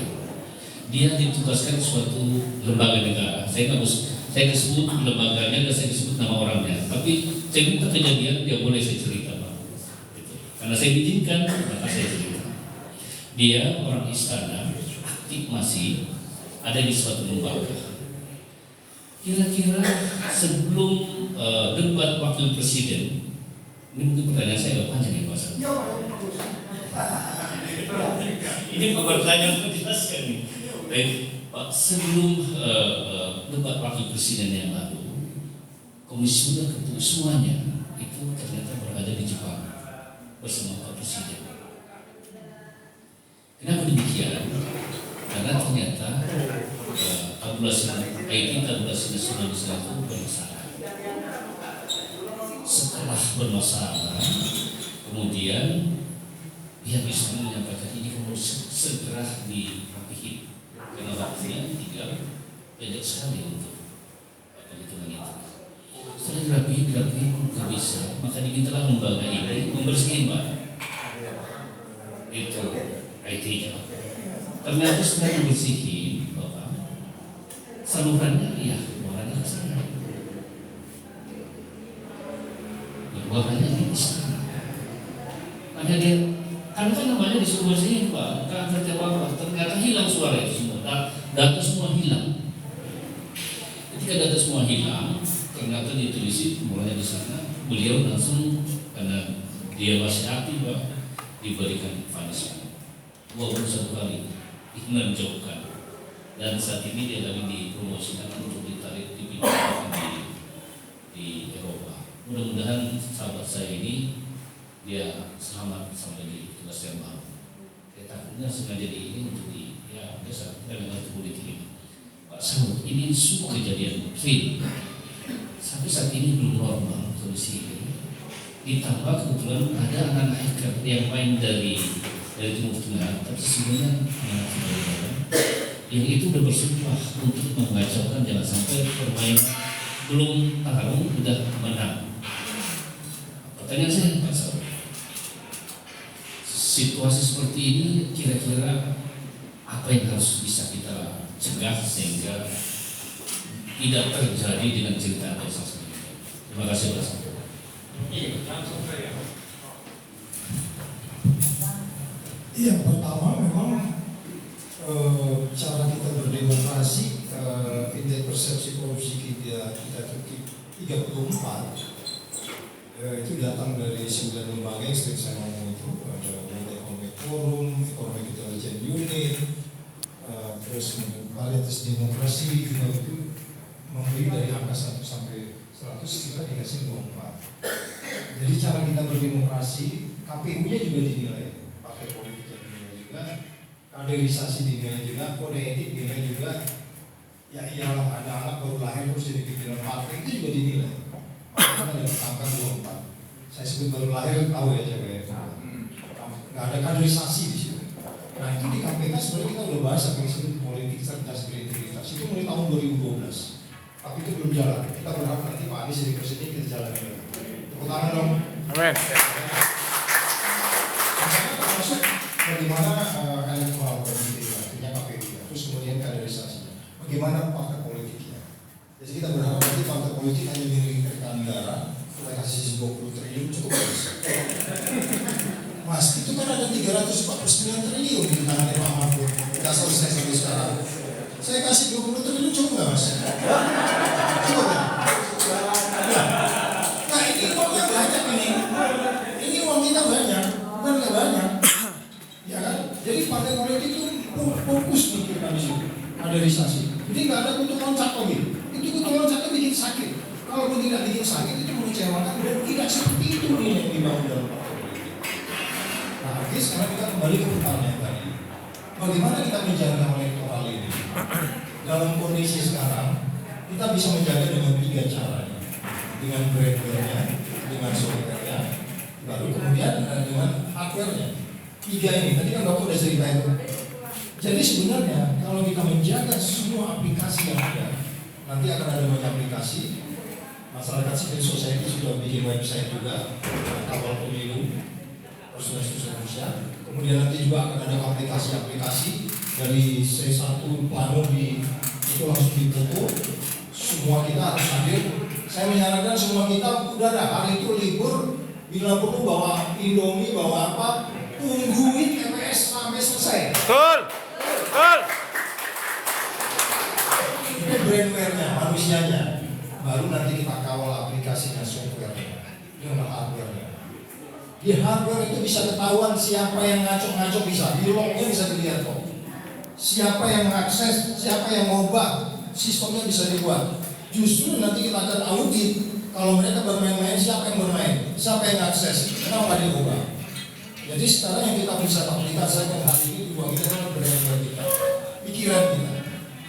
Dia ditugaskan suatu lembaga negara. Saya sebut lembaganya dan saya sebut nama orangnya. Tapi Saya minta kejadian, dia boleh saya cerita Pak. Gitu. Karena saya izinkan, maka saya cerita. Dia orang istana, aktif masih ada di suatu lembaga. Kira-kira sebelum debat wakil presiden, ini mungkin pertanyaan saya agak panjang ya Pak. Ini pertanyaan yang menjelaskan nih. Baik, Pak, sebelum debat wakil presiden yang lalu, Komisi Muda Ketua semuanya itu ternyata berada di Jepang bersama Pak Presiden. Kenapa demikian? Karena ternyata tabulasi nasional itu bermasalah. Setelah bermasalah, kemudian pihak istana menyampaikan ini harus segera dirapihin karena waktunya tinggal pendek sekali untuk penghitungan itu. Setelah dirapihin nggak bisa, maka dimintalah lembaga ini membersihkan Pak. Itu IT-nya. Ternyata setelah membersihin, Bapak, salurannya ya keluarannya ke sana. Keluarannya di sana. Ada dia, kan namanya disuruh bersihin Pak, kan ternyata hilang suara itu semua, data semua hilang. Ketika data semua hilang, ternyata ditulis mulanya di sana, beliau langsung karena dia masih aktif Pak, diberikan punishment. Walaupun satu kali menjauhkan, dan saat ini dia lagi dipromosikan untuk ditarik dipindahkan di Eropa. Mudah-mudahan sahabat saya ini dia selamat sampai di tugas yang baru. Saya takutnya sengaja ini untuk dia sangat mengerti politik ini. Pak Saud, ini semua kejadian real. Sampai saat ini belum normal kondisi ini. Ditambah kebetulan ada anak hacker yang main dari Timur Tengah, tapi sebenarnya yang itu udah bersumpah untuk mengacaukan jangan sampai permainan belum tarung udah menang. Pertanyaan saya Pak Saud, situasi seperti ini kira-kira apa yang harus bisa kita cegah sehingga tidak terjadi dengan cerita Anda seperti ini? Terima kasih Pak Saud. Yang pertama memang cara kita berdemokrasi, indeks persepsi korupsi kita 34 itu datang dari 9 lembaga yang sering saya ngomong itu, ada World Economic Forum, Economic Intelligence Unit, terus Varietas Demokrasi itu memberi dari angka 1 sampai 100 kita dikasih 24. Jadi cara kita berdemokrasi, KPU-nya juga dinilai. Kaderisasi dinilai juga, kode etik dinilai juga. Ya iyalah, ada anak baru lahir terus jadi pimpinan partai itu juga dinilai. Makanya ada angka 24. Saya sebut baru lahir tahu ya cewek. Nggak ada kaderisasi di situ. Nah itu di KPK sebenarnya kita udah bahas apa yang disebut politik cerdas berintegritas itu mulai tahun 2012. Tapi itu belum jalan. Kita berharap nanti Pak Anies jadi presiden kita jalan dulu. Tepuk tangan dong. Amin. Termasuk bagaimana elektoral politik artinya KPU, terus kemudian kaderisasinya, bagaimana partai politiknya. Jadi kita berharap nanti partai politik hanya milik negara, kita kasih 20 triliun cukup bagus. Mas, itu kan ada 349 triliun di tangannya Pak Mahfud, tidak selesai sampai sekarang. Saya kasih 20 triliun cukup nggak Mas? Cukup ya? Nah ini uangnya banyak ini. Ini uang kita banyak, bukan nggak banyak. Ya kan? Jadi partai politik itu fokus mikirkan di situ, kaderisasi. Jadi nggak ada kutu loncat lagi. Itu kutu loncatnya bikin sakit. Kalau tidak bikin sakit itu mengecewakan dan tidak seperti itu nih yang dibangun dalam partai politik. Nah, oke, sekarang kita kembali ke pertanyaan tadi. Bagaimana kita menjaga elektoral ini? Dalam kondisi sekarang, kita bisa menjaga dengan 3 cara. Dengan brandnya, dengan software-nya, baru kemudian dengan hardware-nya. 3 ini, tadi kan Bapak udah cerita itu. Jadi sebenarnya kalau kita menjaga semua aplikasi yang ada, nanti akan ada banyak aplikasi. Masyarakat civil society sudah bikin website juga, kawal pemilu, Proses Indonesia. Kemudian nanti juga akan ada aplikasi-aplikasi dari C1 plano itu langsung difoto. Semua kita harus hadir Saya menyarankan semua kita udah dah hari itu libur, bila perlu bawa Indomie, bawa apa, tungguin TPS sampai selesai. Betul. Betul. Ini brandware-nya, manusianya. Baru nanti kita kawal aplikasinya, software-nya, dengan hardware-nya. Di hardware itu bisa ketahuan siapa yang ngaco-ngaco, bisa di lognya bisa dilihat kok. Siapa yang mengakses, siapa yang ngubah, sistemnya bisa dibuat. Justru nanti kita akan audit kalau mereka bermain-main, siapa yang bermain, siapa yang akses, kenapa diubah. Jadi sekarang yang kita bisa aplikasikan hari ini di ruang kita adalah brandware kita, pikiran kita.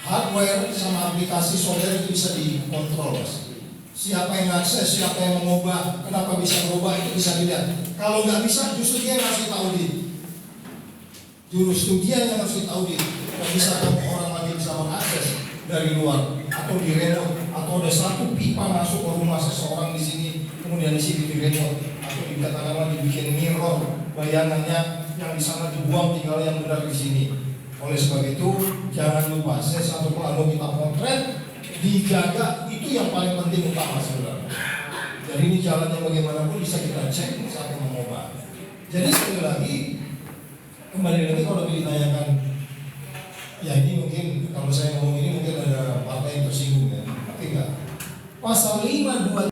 Hardware sama aplikasi software itu bisa dikontrol, Mas. Siapa yang akses, siapa yang mengubah, kenapa bisa mengubah, itu bisa dilihat. Kalau nggak bisa, justru dia yang harus kita audit. Justru dia yang harus kita audit. Kalau misalkan orang lagi bisa mengakses dari luar atau di remote, atau ada satu pipa masuk ke rumah seseorang di sini, kemudian di sini di remote, atau dikatakan dibikin mirror, bayangannya yang di sana dibuang, tinggal yang benar di sini. Oleh sebab itu, jangan lupa saya satu pelaku kita potret, dijaga, itu yang paling penting utama sebenarnya. Jadi ini jalannya bagaimanapun bisa kita cek saat mengubah. Jadi sekali lagi, kembali lagi kalau ditanyakan, ya ini mungkin kalau saya ngomong ini mungkin ada partai yang tersinggung ya, tapi enggak. Pasal 5(2)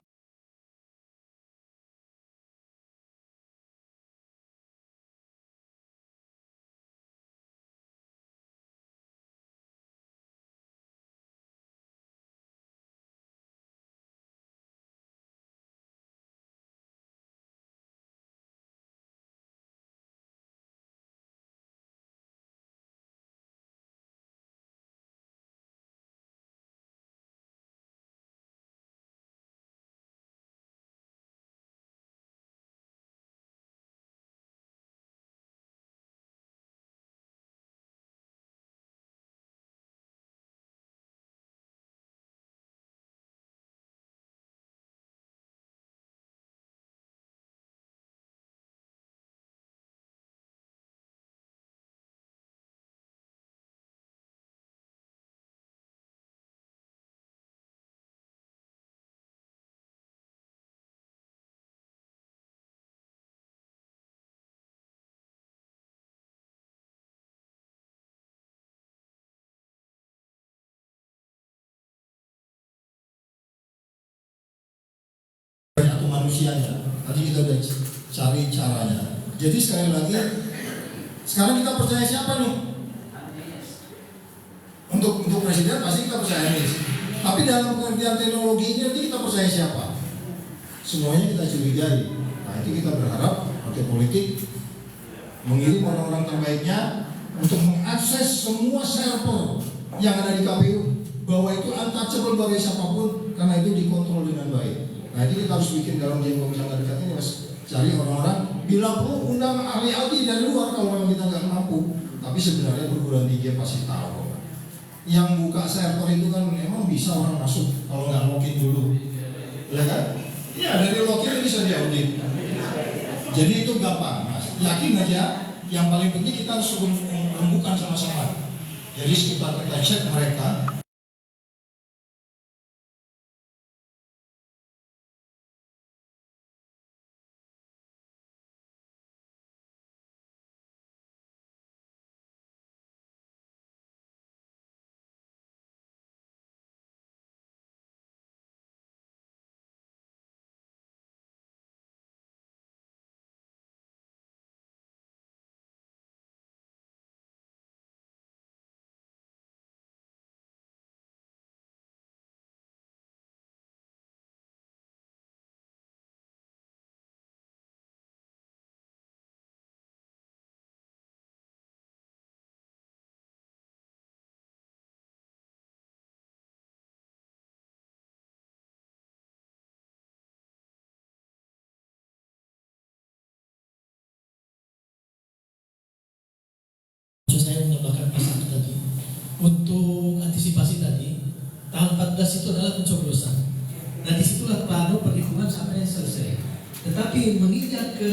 atau manusianya. Tadi kita udah cari caranya. Jadi sekali lagi, sekarang kita percaya siapa nih? Untuk presiden pasti kita percaya Anies. Tapi dalam pengertian teknologi ini nanti kita percaya siapa? Semuanya kita curigai. Nah itu kita berharap partai politik mengirim orang-orang terbaiknya untuk mengakses semua server yang ada di KPU, bahwa itu untouchable bagi siapapun karena itu dikontrol dengan baik. Nah ini kita harus bikin dalam jangka yang dekat ini, Mas. Cari orang-orang, bila perlu undang ahli-ahli dari luar kalau memang kita nggak mampu. Tapi sebenarnya perguruan tinggi pasti tahu. Yang buka server itu kan memang bisa orang masuk kalau nggak login dulu, ya kan? Ya dari login bisa diaudit. Jadi itu gampang, Mas. Yakin aja. Yang paling penting kita harus rembukan sama-sama. Jadi sekitar kita cek mereka. Saya menambahkan pasal tadi untuk antisipasi tadi tanggal 14 itu adalah pencoblosan. Nah disitulah plano perhitungan sampai selesai. Tetapi menginjak ke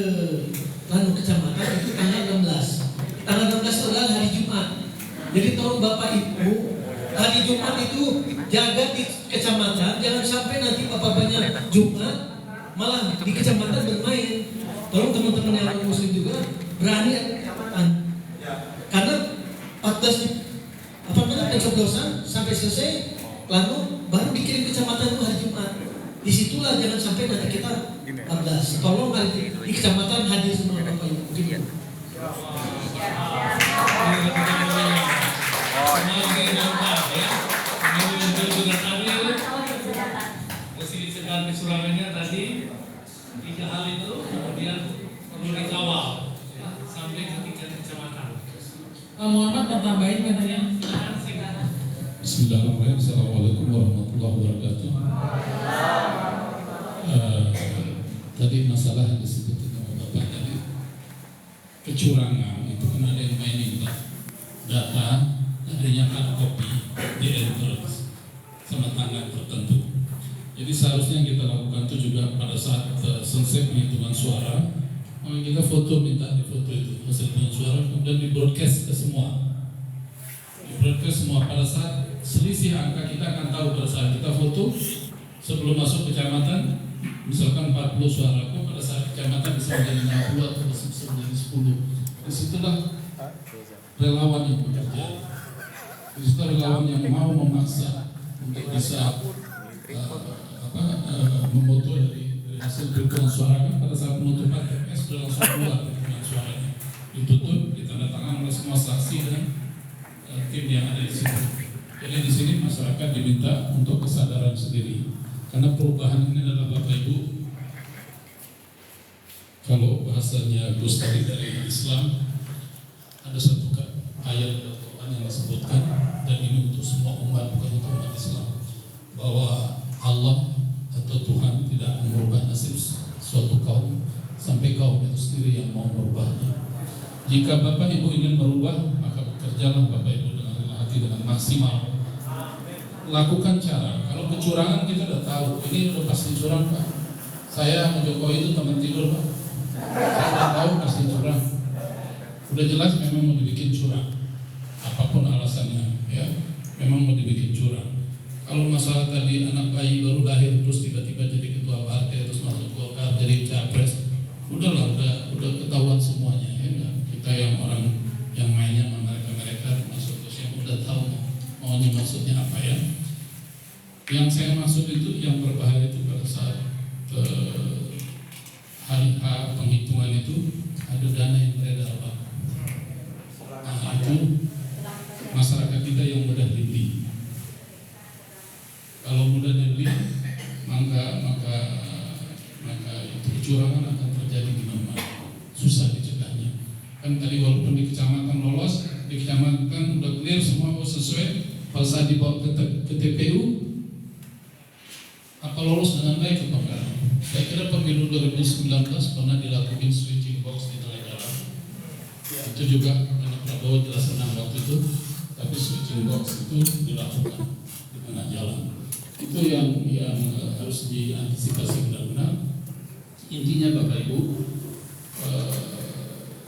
plano kecamatan itu tanggal 16. Tanggal 16 itu adalah hari Jumat. Jadi tolong Bapak Ibu hari Jumat itu jaga di kecamatan, jangan sampai nanti bapak-bapaknya Jumat malah di kecamatan bermain. Tolong teman-teman yang non muslim juga berani karena 14 pencoblosan sampai selesai, lalu baru dikirim kecamatan itu hari Jumat. Disitulah jangan sampai nanti kita 14. Tolong hari di kecamatan hadir semua bapak ibu. Mesti dicegah kecurangannya tadi 3 hal itu, kemudian perlu dikawal sampai ke tingkat kecamatan. Muhammad mau tambahin katanya. Bismillahirrahmanirrahim. Assalamualaikum warahmatullahi wabarakatuh. Tadi masalah yang disebut sama Bapak tadi, kecurangan itu kan ada yang mainin data adanya hard copy di elektronik sama tanggal tertentu. Jadi seharusnya yang kita lakukan itu juga pada saat selesai penghitungan suara, kita foto, minta di foto itu hasil penghitungan suara, kemudian di broadcast ke semua. Broadcast semua pada saat selisih angka kita akan tahu pada saat kita foto sebelum masuk kecamatan, misalkan 40 suara, kok pada saat kecamatan bisa menjadi 60 atau bisa menjadi 10. Disitulah relawan yang bekerja. Disitulah relawan yang mau memaksa untuk bisa memfoto dari hasil penghitungan suara. Kan pada saat penutupan TPS sudah langsung keluar penghitungan suaranya, ditutup, ditandatangani oleh semua saksi dan tim yang ada di sini. Jadi di sini masyarakat diminta untuk kesadaran sendiri, karena perubahan ini adalah Bapak Ibu, kalau bahasanya Gus tadi dari Islam, ada satu ayat Al-Quran yang disebutkan, dan ini untuk semua umat, bukan untuk umat Islam, bahwa Allah atau Tuhan tidak merubah nasib suatu kaum sampai kaum itu sendiri yang mau merubahnya. Jika Bapak Ibu ingin merubah, maka bekerjalah Bapak Ibu dengan hati, dengan maksimal. Lakukan cara. Kalau kecurangan kita udah tahu, ini udah pasti curang Pak. Saya sama Jokowi itu teman tidur Pak. Saya udah tahu pasti curang. Udah jelas memang mau dibikin curang. Apapun alasannya, ya, memang mau dibikin curang. Kalau masalah tadi anak bayi baru lahir terus tiba-tiba jadi ketua partai terus masuk Golkar jadi capres, udahlah, udah ketahuan semuanya, ya enggak? Kita yang orang yang mainnya sama mereka masuk terus yang udah tahu maunya maksudnya apa ya. Yang saya maksud itu yang berbahaya itu pada saat hari H penghitungan itu ada dana yang beredar Pak. Nah, itu masyarakat kita yang mudah beli. Kalau mudah dibeli, maka itu kecurangan akan terjadi di mana-mana. Susah dicegahnya. Kan tadi walaupun di kecamatan lolos, di kecamatan udah clear semua sesuai, pada saat dibawa ke TPU, apa lolos dengan baik atau enggak? Saya kira pemilu 2019 pernah dilakukan switching box di tengah jalan. Itu juga Pak Prabowo jelas menang waktu itu, tapi switching box itu dilakukan di tengah jalan. Itu yang harus diantisipasi benar-benar. Intinya Bapak Ibu,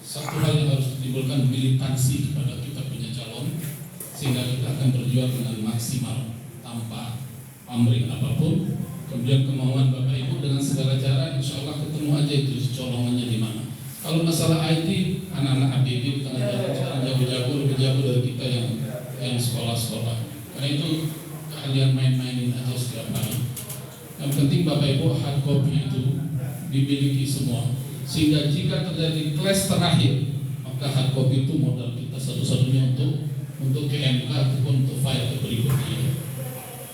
satu hal yang harus ditimbulkan militansi kepada kita punya calon, sehingga kita akan berjuang dengan maksimal tanpa pamrih apapun. Kemudian kemauan Bapak Ibu dengan segala cara, insya Allah ketemu aja itu colongannya di mana. Kalau masalah IT, anak-anak ABD di tengah jalan sekarang jago-jago, lebih jago dari kita yang sekolah-sekolah. Karena itu kalian main-mainin aja setiap hari. Yang penting Bapak Ibu hard copy itu dimiliki semua, sehingga jika terjadi kelas terakhir, maka hard copy itu modal kita satu-satunya untuk ke MK ataupun untuk file ke berikutnya.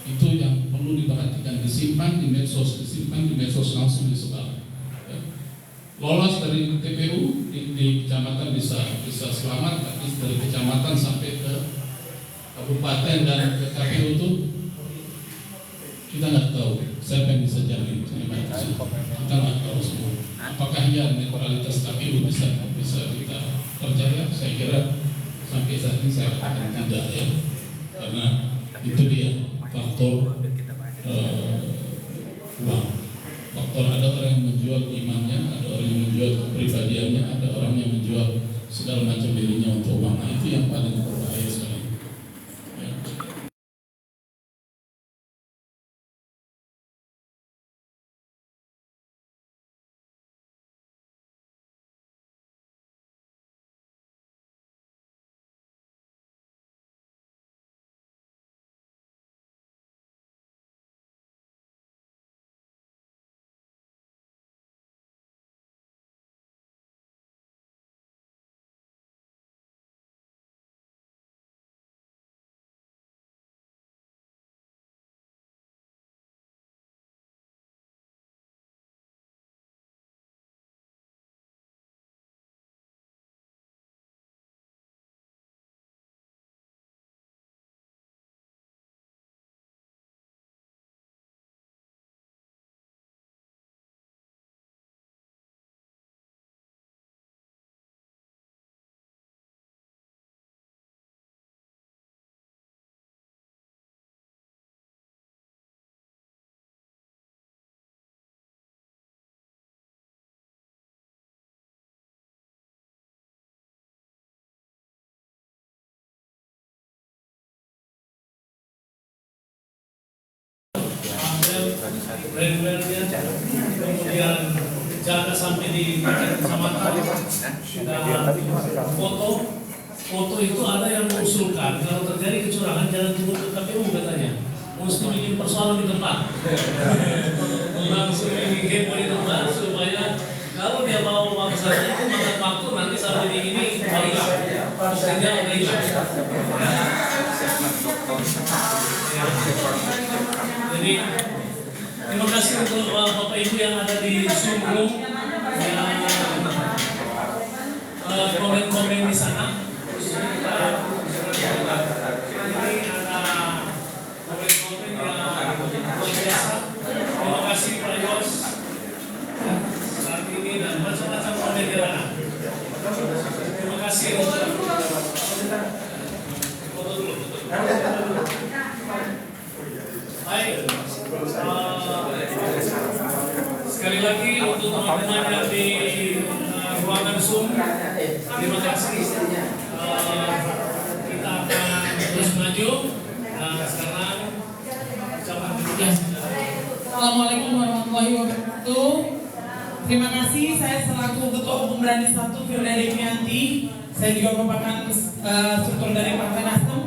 Itu yang perlu diperhatikan, disimpan di medsos langsung disebar. Ya. Lolos dari TPU di kecamatan bisa selamat, tapi dari kecamatan sampai ke kabupaten dan ke KPU itu kita nggak tahu siapa yang bisa jamin. Kita nggak tahu semua. Apakah ya netralitas KPU bisa kita percaya? Saya kira sampai saat ini saya katakan tidak ya, karena itu dia faktor uang. Faktor ada orang yang menjual imannya, ada orang yang menjual kepribadiannya, ada orang yang menjual segala macam dirinya untuk uang. Nah, itu yang paling berbahaya sekali. brand-brandnya, kemudian jaga sampai di kecamatan, dan foto itu ada yang mengusulkan kalau terjadi kecurangan jangan tunggu ke KPU katanya, mesti bikin persoalan di tempat, langsung bikin heboh di tempat supaya kalau dia mau maksanya itu makan waktu nanti sampai di ini hilang, mestinya udah hilang. Jadi terima kasih untuk Bapak Ibu yang ada di Zoom room, yang komen-komen di sana. Ini ada komen-komen yang luar biasa. Terima kasih Pak Yos saat ini dan macam-macam komen di sana. Terima kasih untuk foto dulu. Baik. Sekali lagi untuk teman-teman yang di ruangan Zoom, terima kasih. Kita akan terus maju. Nah, sekarang ucapan terima kasih. Assalamualaikum warahmatullahi wabarakatuh. Terima kasih. Saya selaku Ketua Umum Brani 1 Firda Demianti. Saya juga merupakan struktur dari Partai Nasdem.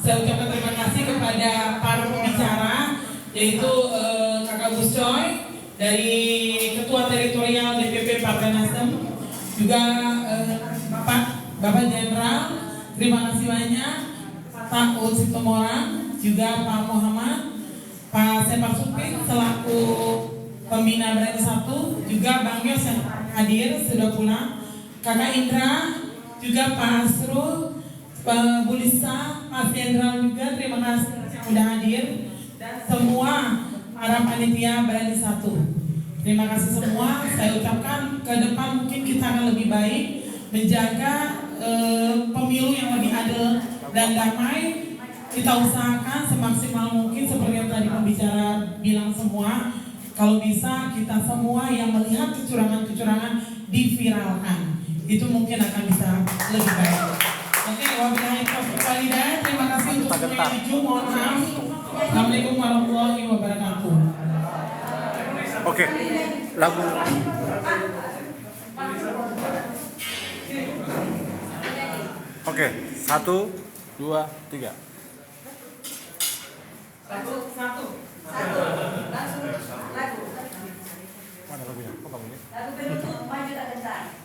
Saya ucapkan terima kasih kepada para pembicara, yaitu Kakak Gus Coy dari Ketua Teritorial DPP Partai Nasdem, juga Bapak Jenderal, terima kasih banyak, Pak Ud Sitomorang, juga Pak Muhammad, Pak Separ Supin selaku pembina Brani 1, juga Bang Yos yang hadir sudah pulang, Kakak Indra, juga Pak Asrul, Pak Bulisa, Pak Jenderal juga terima kasih sudah hadir, dan semua para panitia Brani 1. Terima kasih semua. Saya ucapkan ke depan mungkin kita akan lebih baik menjaga pemilu yang lebih adil dan damai. Kita usahakan semaksimal mungkin seperti yang tadi pembicara bilang semua. Kalau bisa kita semua yang melihat kecurangan-kecurangan diviralkan. Itu mungkin akan bisa lebih baik. Oke, wabillahi taufiq wal hidayah. Terima kasih untuk semua yang jujur. Mohon maaf. Assalamualaikum warahmatullahi wabarakatuh. Oke, lagu. Oke, 1, 2, 3. Satu. Mana lagunya? Kok kamu ini? Lagu penutup maju tak gentar.